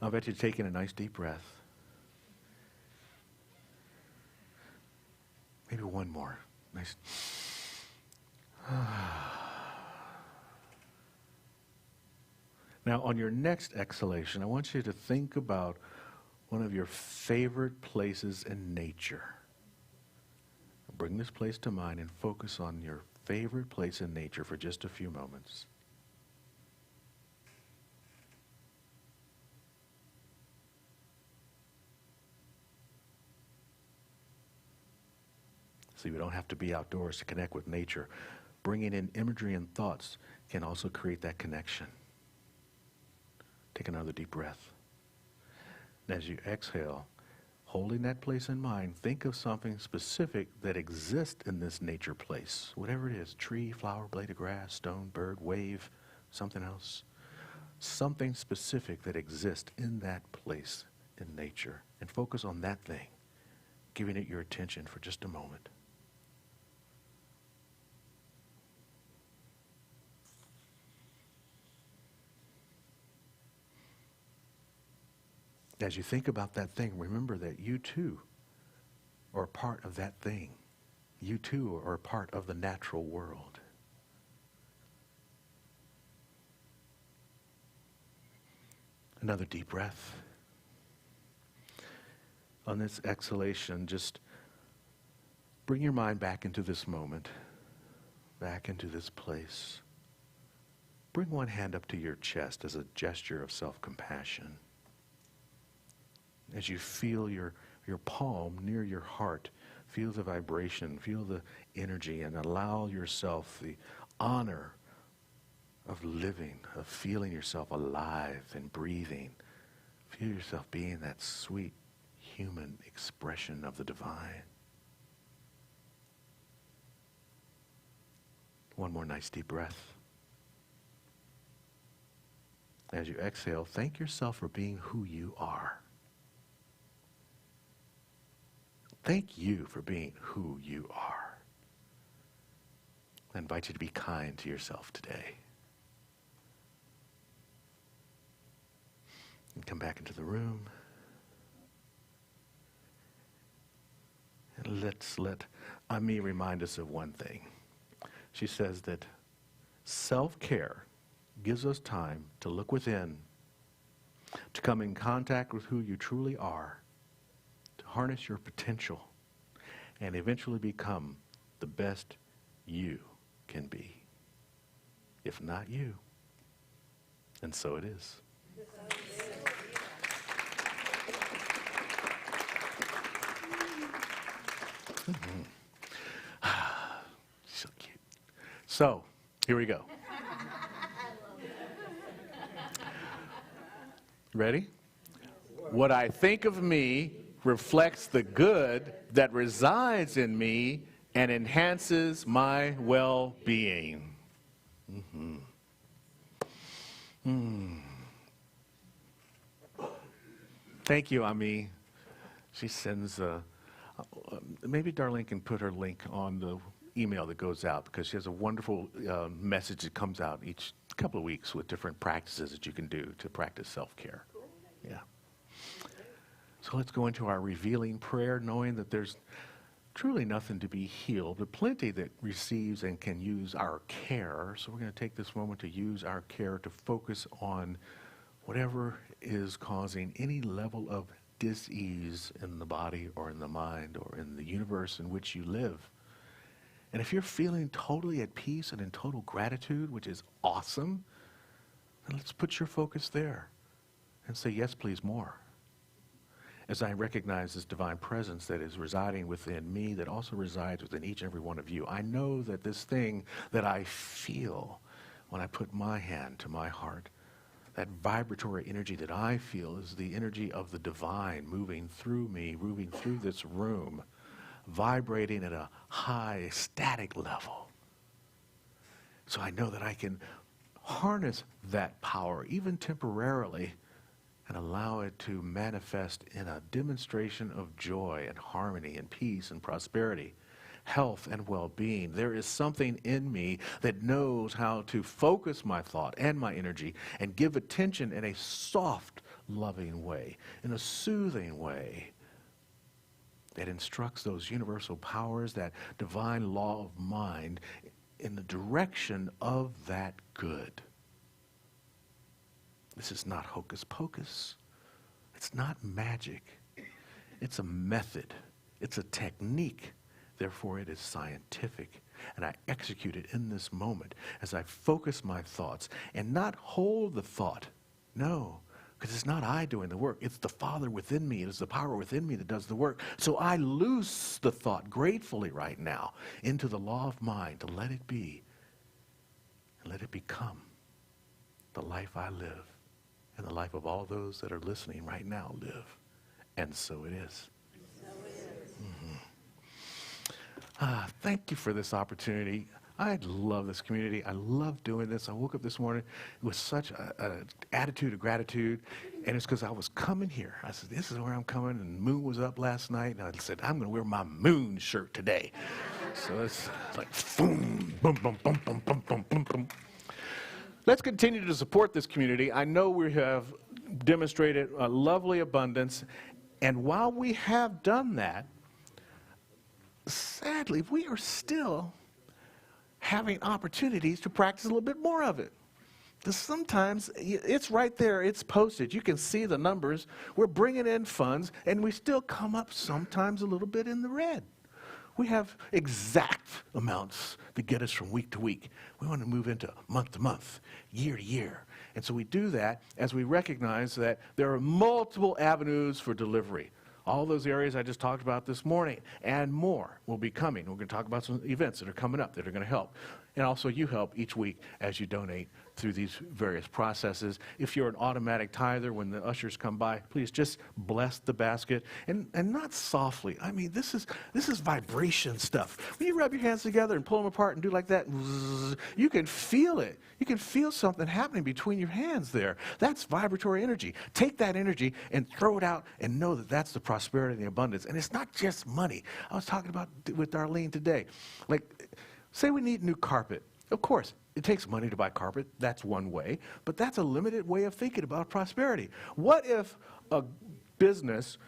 I'll bet you to take in a nice deep breath. Maybe one more. Nice. Now, on your next exhalation, I want you to think about one of your favorite places in nature. Bring this place to mind and focus on your favorite place in nature for just a few moments. See, we don't have to be outdoors to connect with nature. Bringing in imagery and thoughts can also create that connection. Take another deep breath. And as you exhale, holding that place in mind, think of something specific that exists in this nature place. Whatever it is, tree, flower, blade of grass, stone, bird, wave, something else. Something specific that exists in that place in nature. And focus on that thing, giving it your attention for just a moment. As you think about that thing, remember that you too are a part of that thing. You too are a part of the natural world. Another deep breath. On this exhalation, just bring your mind back into this moment, back into this place. Bring one hand up to your chest as a gesture of self-compassion. As you feel your palm near your heart, feel the vibration, feel the energy, and allow yourself the honor of living, of feeling yourself alive and breathing. Feel yourself being that sweet human expression of the divine. One more nice deep breath. As you exhale, thank yourself for being who you are. Thank you for being who you are. I invite you to be kind to yourself today. And come back into the room. And let's let Ami remind us of one thing. She says that self-care gives us time to look within, to come in contact with who you truly are, to harness your potential, and eventually become the best you can be. If not you, and so it is. So cute. So, here we go. Ready? What I think of me reflects the good that resides in me and enhances my well-being. Thank you, Ami. She sends maybe Darlene can put her link on the email that goes out, because she has a wonderful message that comes out each couple of weeks with different practices that you can do to practice self-care. Yeah. So let's go into our revealing prayer, knowing that there's truly nothing to be healed, but plenty that receives and can use our care. So we're going to take this moment to use our care to focus on whatever is causing any level of dis-ease in the body or in the mind or in the universe in which you live. And if you're feeling totally at peace and in total gratitude, which is awesome, then let's put your focus there and say, yes, please, more. As I recognize this divine presence that is residing within me, that also resides within each and every one of you, I know that this thing that I feel when I put my hand to my heart, that vibratory energy that I feel is the energy of the divine moving through me, moving through this room, vibrating at a high, ecstatic level. So I know that I can harness that power, even temporarily, and allow it to manifest in a demonstration of joy and harmony and peace and prosperity, health and well-being. There is something in me that knows how to focus my thought and my energy and give attention in a soft, loving way, in a soothing way that instructs those universal powers, that divine law of mind, in the direction of that good. This is not hocus pocus. It's not magic. It's a method. It's a technique Therefore, it is scientific. And I execute it in this moment as I focus my thoughts and not hold the thought. No, because it's not I doing the work. It's the Father within me. It is the power within me that does the work. So I loose the thought gratefully right now into the law of mind to let it be and let it become the life I live and the life of all those that are listening right now live. And so it is. Thank you for this opportunity. I love this community. I love doing this. I woke up this morning with such an attitude of gratitude, and it's because I was coming here. I said, this is where I'm coming, and the moon was up last night, and I said, I'm going to wear my moon shirt today. So it's like, boom, boom, boom, boom, boom, boom, boom, boom, boom. Let's continue to support this community. I know we have demonstrated a lovely abundance, and while we have done that, sadly, we are still having opportunities to practice a little bit more of it. Because sometimes it's right there, it's posted. You can see the numbers. We're bringing in funds, and we still come up sometimes a little bit in the red. We have exact amounts to get us from week to week. We want to move into month to month, year to year. And so we do that as we recognize that there are multiple avenues for delivery. All those areas I just talked about this morning and more will be coming. We're going to talk about some events that are coming up that are going to help. And also you help each week as you donate through these various processes. If you're an automatic tither, when the ushers come by, please just bless the basket and not softly. I mean, this is vibration stuff. When you rub your hands together and pull them apart and do like that, you can feel it. You can feel something happening between your hands there. That's vibratory energy. Take that energy and throw it out and know that that's the prosperity and the abundance. And it's not just money. I was talking about with Darlene today. Like, say we need new carpet. Of course, it takes money to buy carpet. That's one way. But that's a limited way of thinking about prosperity. What if a business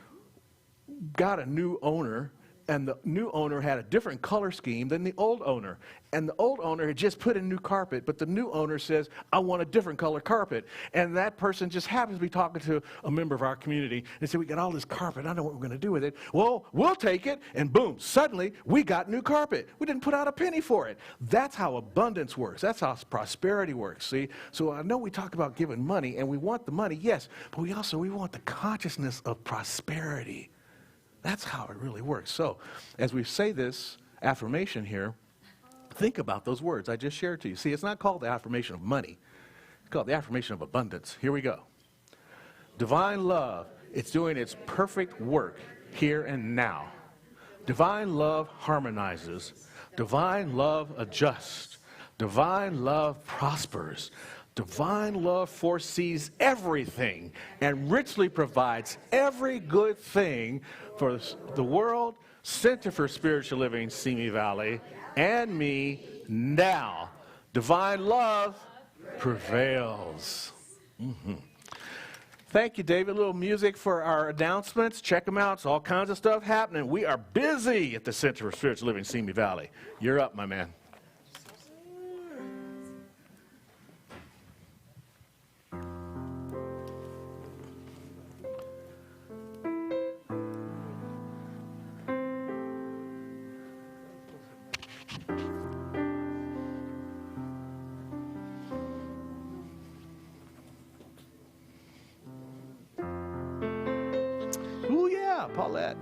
got a new owner and the new owner had a different color scheme than the old owner? And the old owner had just put in new carpet, but the new owner says, I want a different color carpet. And that person just happens to be talking to a member of our community and say, we got all this carpet. I don't know what we're going to do with it. Well, we'll take it. And boom, suddenly we got new carpet. We didn't put out a penny for it. That's how abundance works. That's how prosperity works. See? So I know we talk about giving money and we want the money, yes, but we want the consciousness of prosperity. That's how it really works. So as we say this affirmation here, think about those words I just shared to you. See, it's not called the affirmation of money. It's called the affirmation of abundance. Here we go. Divine love, it's doing its perfect work here and now. Divine love harmonizes. Divine love adjusts. Divine love prospers. Divine love foresees everything and richly provides every good thing for the world, Center for Spiritual Living, Simi Valley, and me now. Divine love prevails. Thank you, David. A little music for our announcements. Check them out. It's all kinds of stuff happening. We are busy at the Center for Spiritual Living, Simi Valley. You're up, my man. Ooh, yeah, Paulette.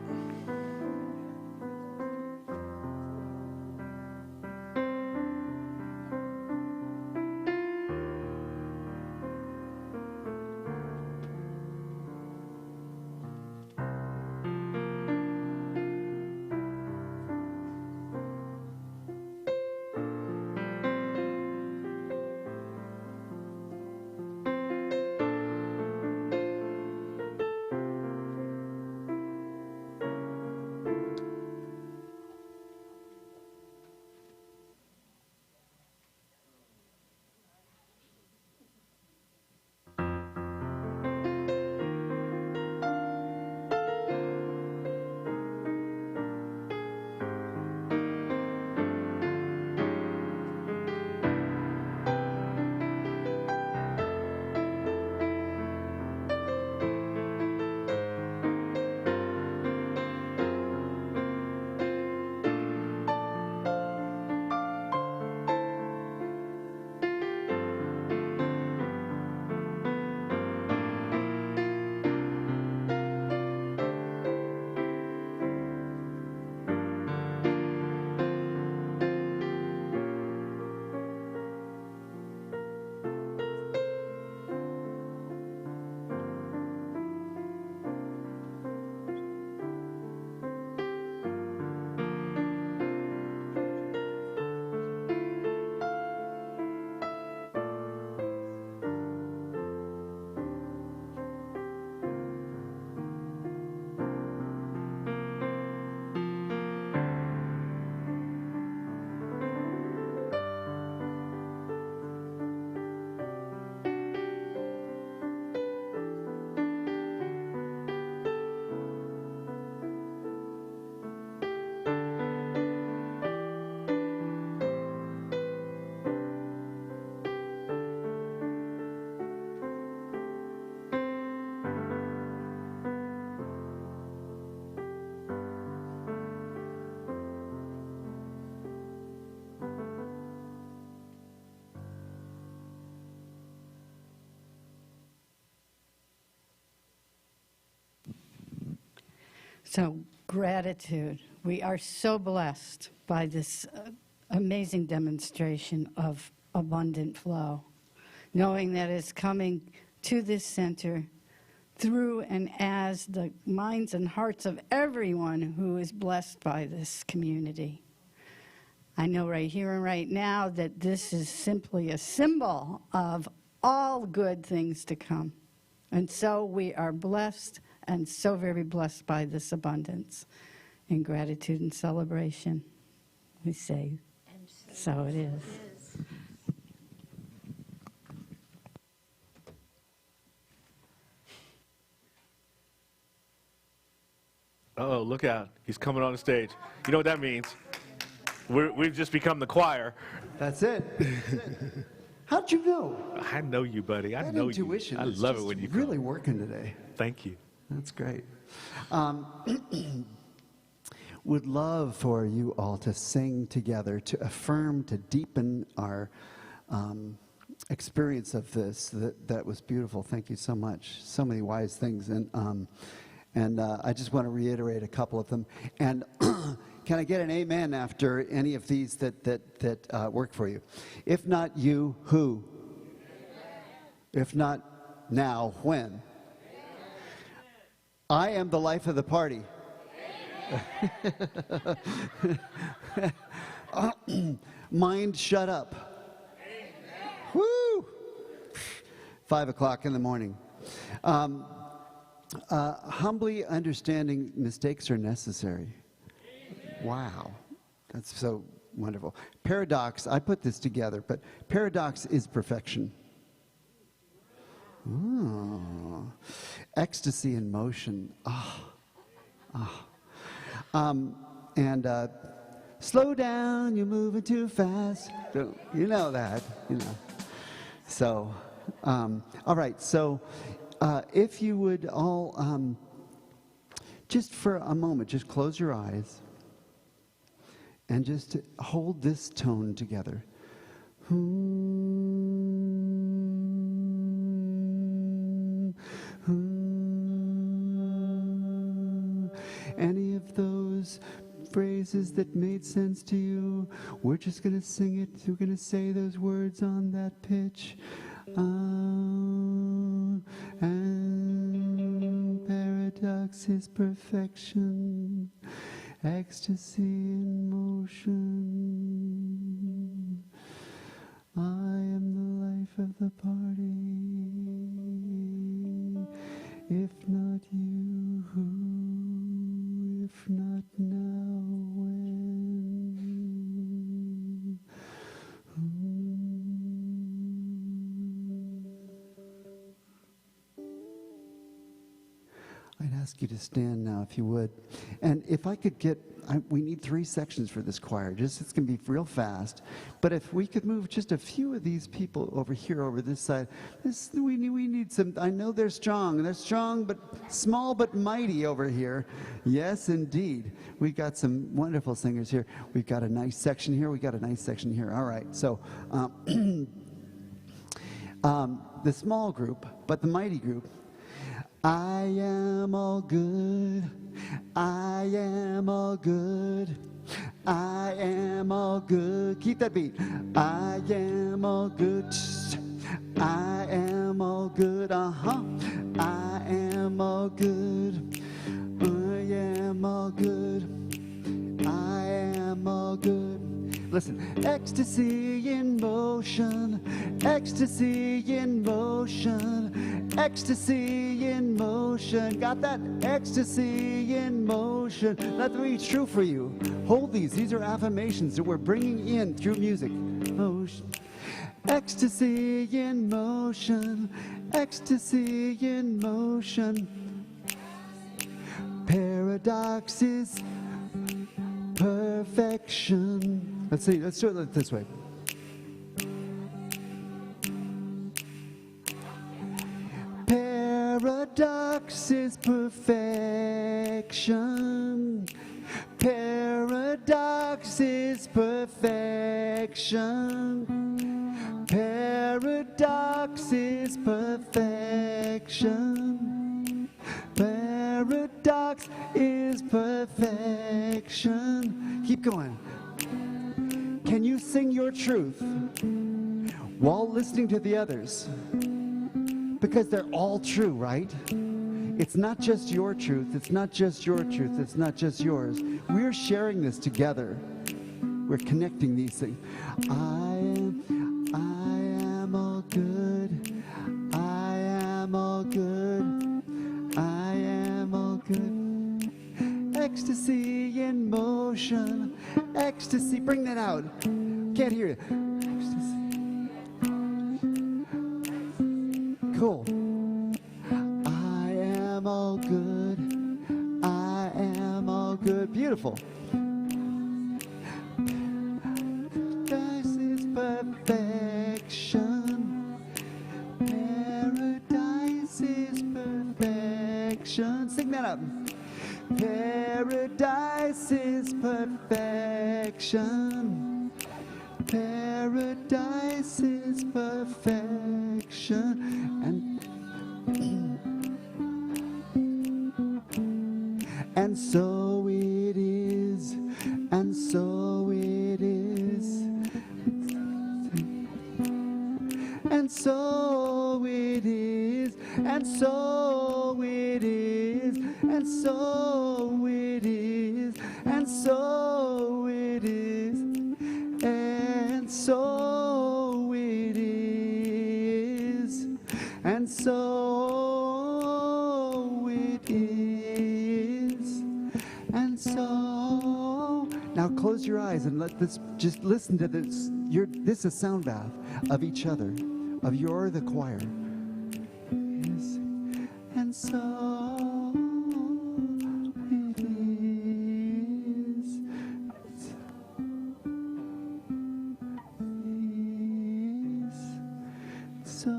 So, gratitude. We are so blessed by this amazing demonstration of abundant flow, knowing that it's coming to this center through and as the minds and hearts of everyone who is blessed by this community. I know right here and right now that this is simply a symbol of all good things to come. And so we are blessed and so very blessed by this abundance. In gratitude and celebration, we say, and so it is. Uh-oh, look out. He's coming on the stage. You know what that means? We've just become the choir. That's it. How'd you know? I know you, buddy. I That know intuition you. I is love it just when you really come. working today. Thank you. That's great. Would love for you all to sing together, to affirm, to deepen our experience of this. That was beautiful. Thank you so much. So many wise things. And I just want to reiterate a couple of them. And can I get an amen after any of these that work for you? If not you, who? If not now, when? I am the life of the party. Mind shut up. Woo! 5 o'clock in the morning. Humbly understanding mistakes are necessary. Wow. That's so wonderful. Paradox, I put this together, but paradox is perfection. Oh. Ecstasy in motion. And slow down, you're moving too fast. You know that, you know. So, all right, so if you would all, just for a moment, just close your eyes and just hold this tone together. Any of those phrases that made sense to you, we're just going to sing it. We're going to say those words on that pitch. And paradox is perfection, ecstasy in motion. I am the life of the party. If not you, who? If not now, when? I'd ask you to stand now, if you would. And if I could get, we need 3 sections for this choir. It's going to be real fast. But if we could move just a few of these people over here, over this side. We need some, I know they're strong, but small but mighty over here. Yes, indeed. We've got some wonderful singers here. We've got a nice section here. We've got a nice section here. All right. So, the small group, but the mighty group. I am all good. I am all good. I am all good. Keep that beat. I am all good. I am all good. I am all good. I am all good. I am all good. Listen, ecstasy in motion, ecstasy in motion, ecstasy in motion. Got that? Ecstasy in motion. Let that be true for you. Hold these. These are affirmations that we're bringing in through music. Motion. Ecstasy in motion, ecstasy in motion. Paradox is perfection. Let's see, let's do it this way. Paradox is perfection. Paradox is perfection. Paradox is perfection. Paradox box is perfection. Keep going. Can you sing your truth while listening to the others? Because they're all true, right? It's not just your truth. It's not just your truth. It's not just yours. We're sharing this together. We're connecting these things. I am all good. I am all good. I am all good. Ecstasy in motion. Ecstasy. Bring that out. Can't hear it. Ecstasy. Cool. I am all good. I am all good. Beautiful. Paradise is perfection. Paradise is perfection. Sing that up. Paradise is perfection. Paradise is perfection. And so it is, and so it is, and so it is, and so it is, and so it is, and so it is, and so it is, and so it is, and so. Now close your eyes and let this, just listen to this. This is a sound bath of each other, of you're the choir. Yes. And so it is. So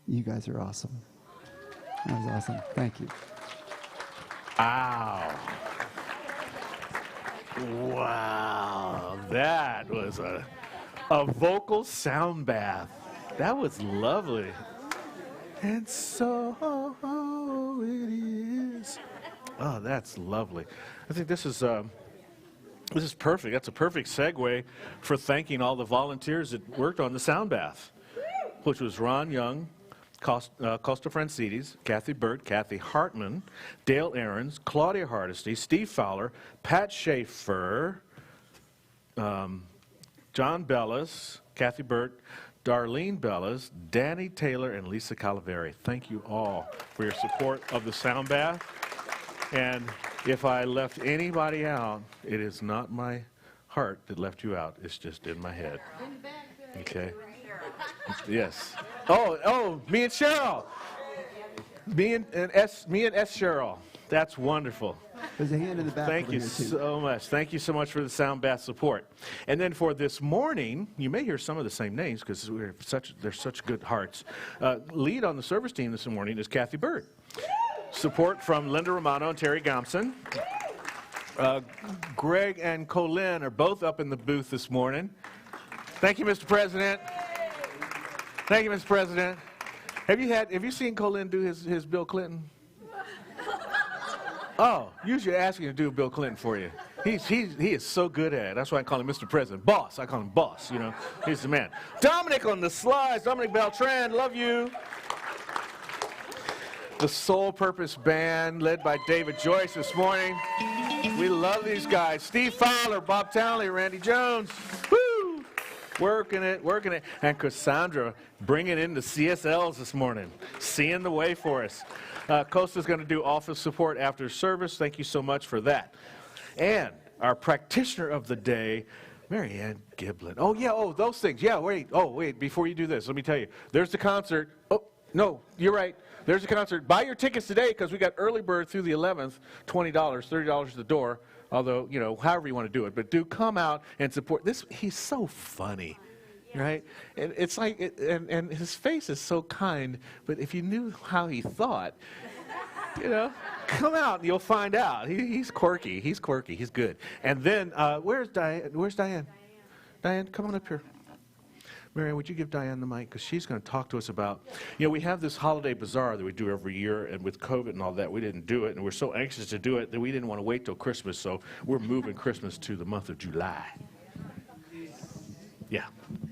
you guys are awesome. That was awesome. Thank you. Wow. Wow. That was a vocal sound bath. That was lovely. And so it is. Oh, that's lovely. I think this is perfect. That's a perfect segue for thanking all the volunteers that worked on the sound bath, which was Ron Young, Costa Francides, Kathy Burt, Kathy Hartman, Dale Aarons, Claudia Hardesty, Steve Fowler, Pat Schaefer, John Bellis, Kathy Burt, Darlene Bellis, Danny Taylor, and Lisa Calaveri. Thank you all for your support of the sound bath. And if I left anybody out, it is not my heart that left you out. It's just in my head. Okay? Yes. Oh, me and Cheryl. Me and S Cheryl. That's wonderful. There's a hand in the back. Thank you so much. Thank you so much for the sound bath support. And then for this morning, you may hear some of the same names because they're such good hearts. Lead on the service team this morning is Kathy Burt. Support from Linda Romano and Terry Gomson. Greg and Colin are both up in the booth this morning. Thank you, Mr. President. Thank you, Mr. President. Have you seen Colin do his Bill Clinton? Oh, you should ask him to do Bill Clinton for you. He is so good at it. That's why I call him Mr. President. Boss. I call him boss, you know. He's the man. Dominic on the slides. Dominic Beltran, love you. The Soul Purpose Band, led by David Joyce this morning. We love these guys. Steve Fowler, Bob Townley, Randy Jones. Woo! Working it. And Cassandra bringing in the CSLs this morning, seeing the way for us. Costa's going to do office support after service. Thank you so much for that. And our practitioner of the day, Marianne Giblin. Oh, yeah, those things. Yeah, wait, before you do this, let me tell you. There's the concert. Oh, no, you're right. There's a concert. Buy your tickets today because we got early bird through the 11th, $20, $30 at the door. Although, you know, however you want to do it. But do come out and support this. He's so funny, right? And it's like, and his face is so kind. But if you knew how he thought, you know, come out and you'll find out. He's quirky. He's quirky. He's good. And then, where's Diane? Diane, come on up here. Marianne, would you give Diane the mic? Because she's going to talk to us about, we have this holiday bazaar that we do every year, and with COVID and all that, we didn't do it, and we're so anxious to do it that we didn't want to wait till Christmas, so we're moving Christmas to the month of July. Yeah,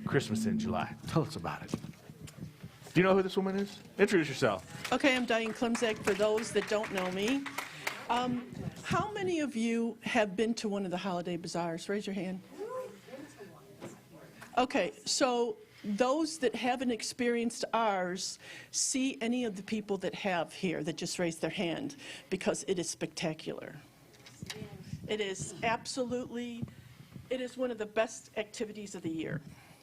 Christmas in July. Tell us about it. Do you know who this woman is? Introduce yourself. Okay, I'm Diane Klimzak, for those that don't know me. How many of you have been to one of the holiday bazaars? Raise your hand. Okay, so those that haven't experienced ours, see any of the people that have here that just raised their hand, because it is spectacular. It is absolutely, it is one of the best activities of the year,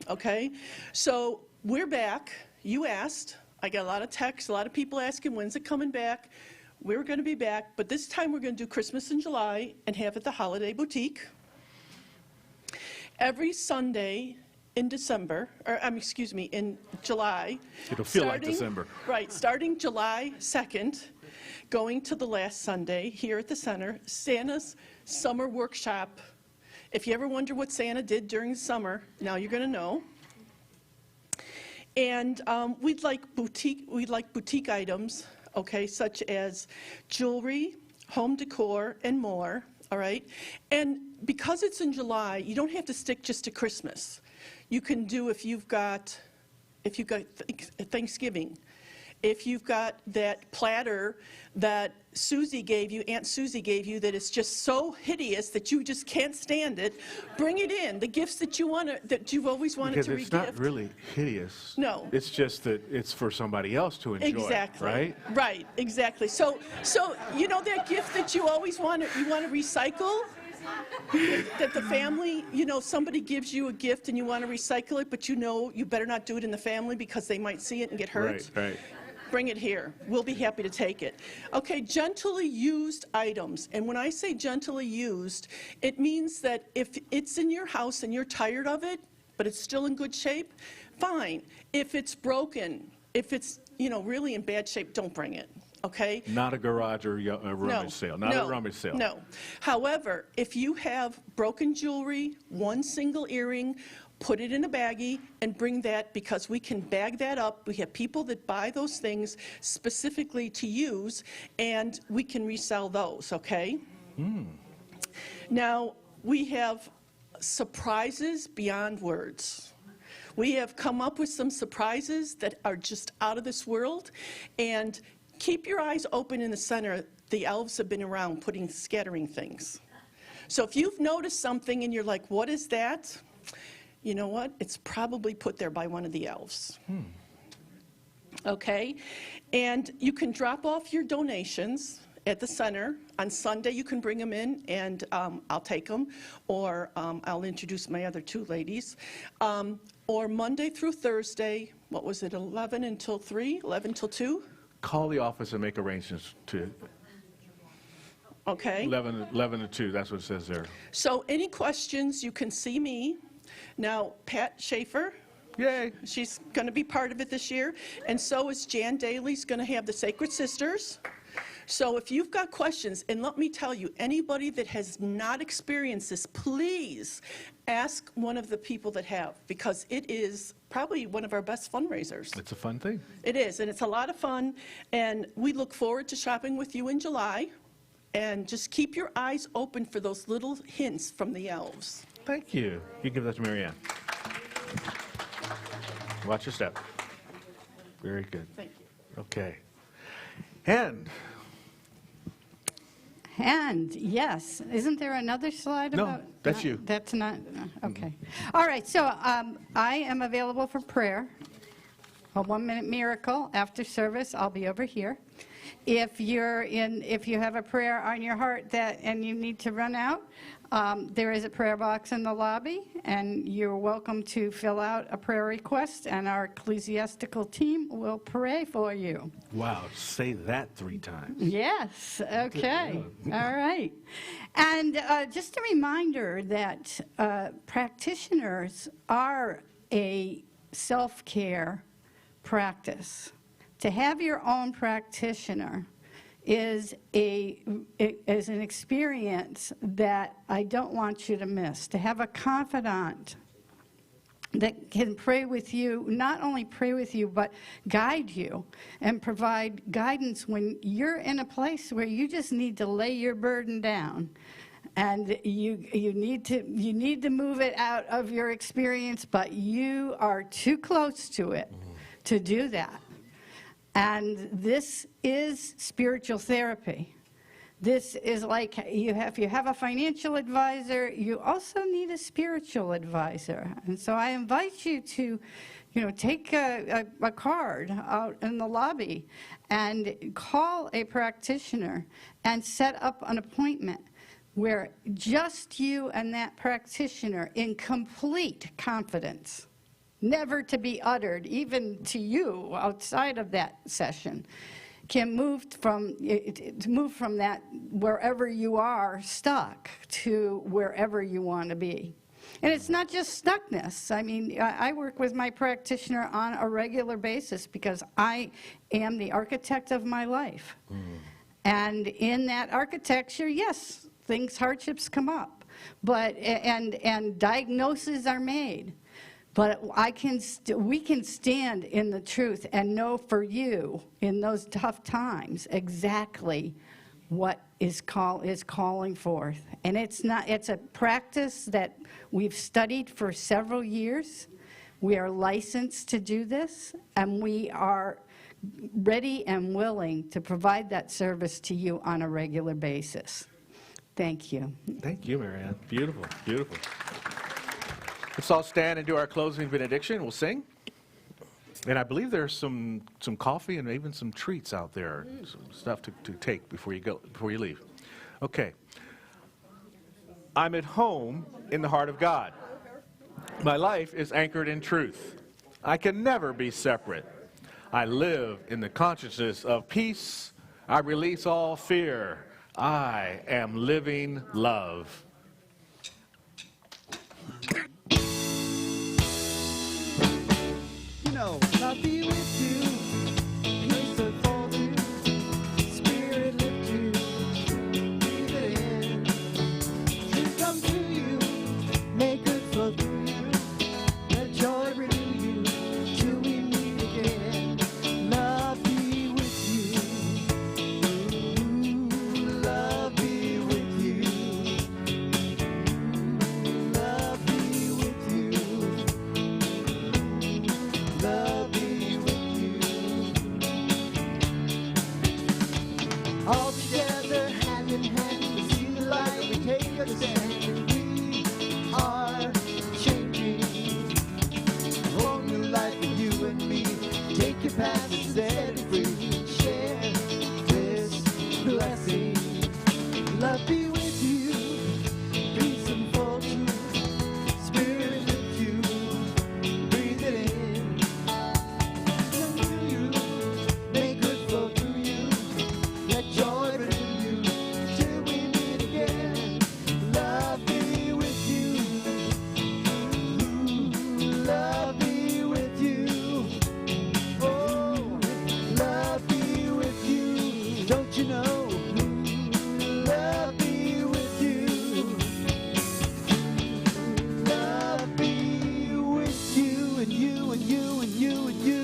okay? So we're back. You asked. I got a lot of texts, a lot of people asking, when's it coming back? We're going to be back, but this time we're going to do Christmas in July and have it the Holiday Boutique. Every Sunday in December, or in July. It'll feel like December. Right, starting July 2nd, going to the last Sunday here at the center, Santa's Summer Workshop. If you ever wonder what Santa did during the summer, now you're going to know. And we'd like boutique items, okay, such as jewelry, home decor, and more, all right? And because it's in July, you don't have to stick just to Christmas. You can do if you've got Thanksgiving, if you've got that platter that Susie gave you, Aunt Susie gave you, that is just so hideous that you just can't stand it, bring it in. The gifts that you want to, that you've always wanted to regift. Because it's not really hideous. No. It's just that it's for somebody else to enjoy. Exactly. Right? Right. Exactly. So you know that gift that you always want to recycle. That the family, somebody gives you a gift and you want to recycle it, but you better not do it in the family because they might see it and get hurt. Right. Bring it here. We'll be happy to take it. Okay, gently used items. And when I say gently used, it means that if it's in your house and you're tired of it, but it's still in good shape, fine. If it's broken, if it's, really in bad shape, don't bring it. Okay? Not a garage or a rummage sale. Not a rummage sale. No. However, if you have broken jewelry, one single earring, put it in a baggie and bring that, because we can bag that up. We have people that buy those things specifically to use, and we can resell those, okay? Now, we have surprises beyond words. We have come up with some surprises that are just out of this world, and keep your eyes open in the center. The elves have been around scattering things. So if you've noticed something and you're like, what is that? You know what? It's probably put there by one of the elves. Okay? And you can drop off your donations at the center. On Sunday, you can bring them in, and I'll take them, or I'll introduce my other two ladies. Or Monday through Thursday, 11 until 3, 11 till 2? Call the office and make arrangements to Okay. 11 to 2. That's what it says there. So any questions, you can see me. Now, Pat Schaefer, Yay. she's going to be part of it this year, and so is Jan Daly's going to have the Sacred Sisters. So if you've got questions, and let me tell you, anybody that has not experienced this, please ask one of the people that have, because it is probably one of our best fundraisers. It's a fun thing. It is, and it's a lot of fun, and we look forward to shopping with you in July, and just keep your eyes open for those little hints from the elves. Thank you. You give that to Marianne. Watch your step. Very good. Thank you. Okay. And yes, isn't there another slide No, about? that's you. That's not, okay. All right, so I am available for prayer. A 1-minute miracle after service, I'll be over here. If you have a prayer on your heart and you need to run out, there is a prayer box in the lobby, and you're welcome to fill out a prayer request, and our ecclesiastical team will pray for you. wow, say that 3 times. Yes, okay, all right. And just a reminder that practitioners are a self-care practice. To have your own practitioner is an experience that I don't want you to miss. To have a confidant that can pray with you, not only pray with you, but guide you and provide guidance when you're in a place where you just need to lay your burden down. And you need to move it out of your experience, but you are too close to it to do that. And this is spiritual therapy. This is like if you have a financial advisor, you also need a spiritual advisor. And so I invite you to, take a card out in the lobby and call a practitioner and set up an appointment where just you and that practitioner, in complete confidence, never to be uttered even to you outside of that session, can move from that wherever you are stuck to wherever you want to be. And it's not just stuckness. I mean, I work with my practitioner on a regular basis because I am the architect of my life. And in that architecture, yes, hardships come up, but and diagnoses are made. But we can stand in the truth and know for you in those tough times exactly what is calling forth. And it's a practice that we've studied for several years. We are licensed to do this, and we are ready and willing to provide that service to you on a regular basis. Thank you. Thank you, Marianne. Beautiful, beautiful. Let's all stand and do our closing benediction. We'll sing. And I believe there's some coffee and even some treats out there, some stuff to take before you leave. Okay. I'm at home in the heart of God. My life is anchored in truth. I can never be separate. I live in the consciousness of peace. I release all fear. I am living love. I'll be with you, peace unfold you, spirit lift you, breathe it in, truth come to you, make good flow through you, let joy renew you, till we meet again, love be with you, love be with you, love be with you, love. All together, hand in hand, we see the light, we take a stand, and we are changing. A whole new life with you and me. Take your past and set it free. Share this blessing. Love be with you. Peace unfold you. Spirit lift you. Breathe it in. Come to you. Make good flow through you. Let joy renew you till we meet again. Love be with you. Love be with you. Oh, love be with you. Don't you know? Love be with you. Love be with you and you and you and you and you.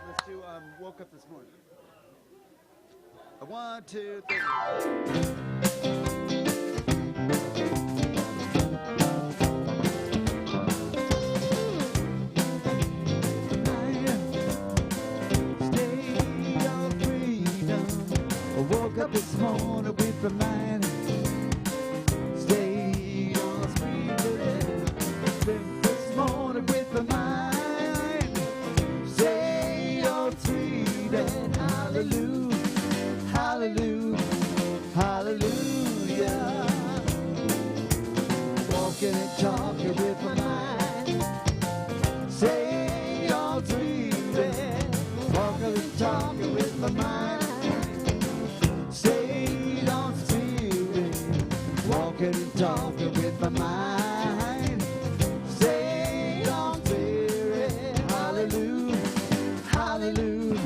Let's do woke up this morning. 1, 2, 3. Stay on freedom. I woke up this morning with my mind. Stay on freedom. This morning with my mind. Stay on freedom. Hallelujah. Hallelujah. Hallelujah. Walking and talking with my mind. Stay on freedom. Walking and talking with my mind. Stay on freedom. Walking and talking with my mind. Stay on freedom. Hallelujah. Hallelujah.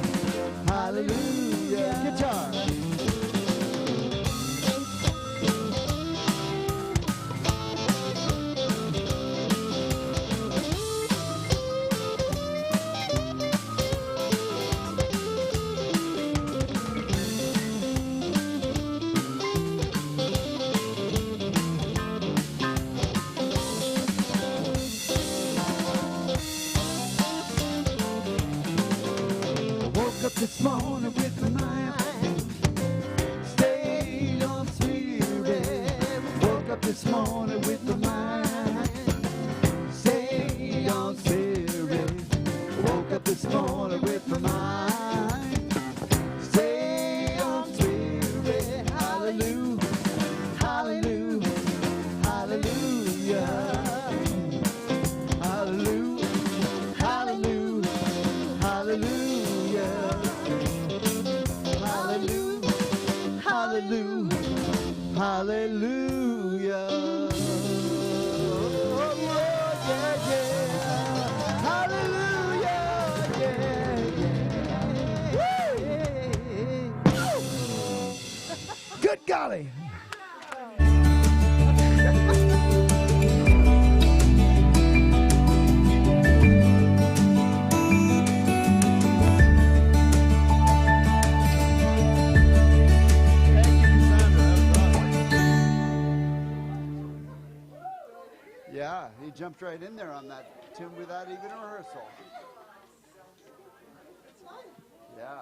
Hallelujah. Guitar. morning with my mind. Stayed on spirit. Woke up this morning with my mind. Stayed on spirit. Woke up this morning with my mind. Stay on spirit. Hallelujah. Hallelujah. Hallelujah. Hallelujah. Hallelujah. Hallelujah. Hallelujah. Hallelujah. Hallelujah. Oh, yeah, yeah, yeah. Hallelujah. Yeah, yeah. Woo! Good golly. Yeah, he jumped right in there on that tune without even a rehearsal. Yeah.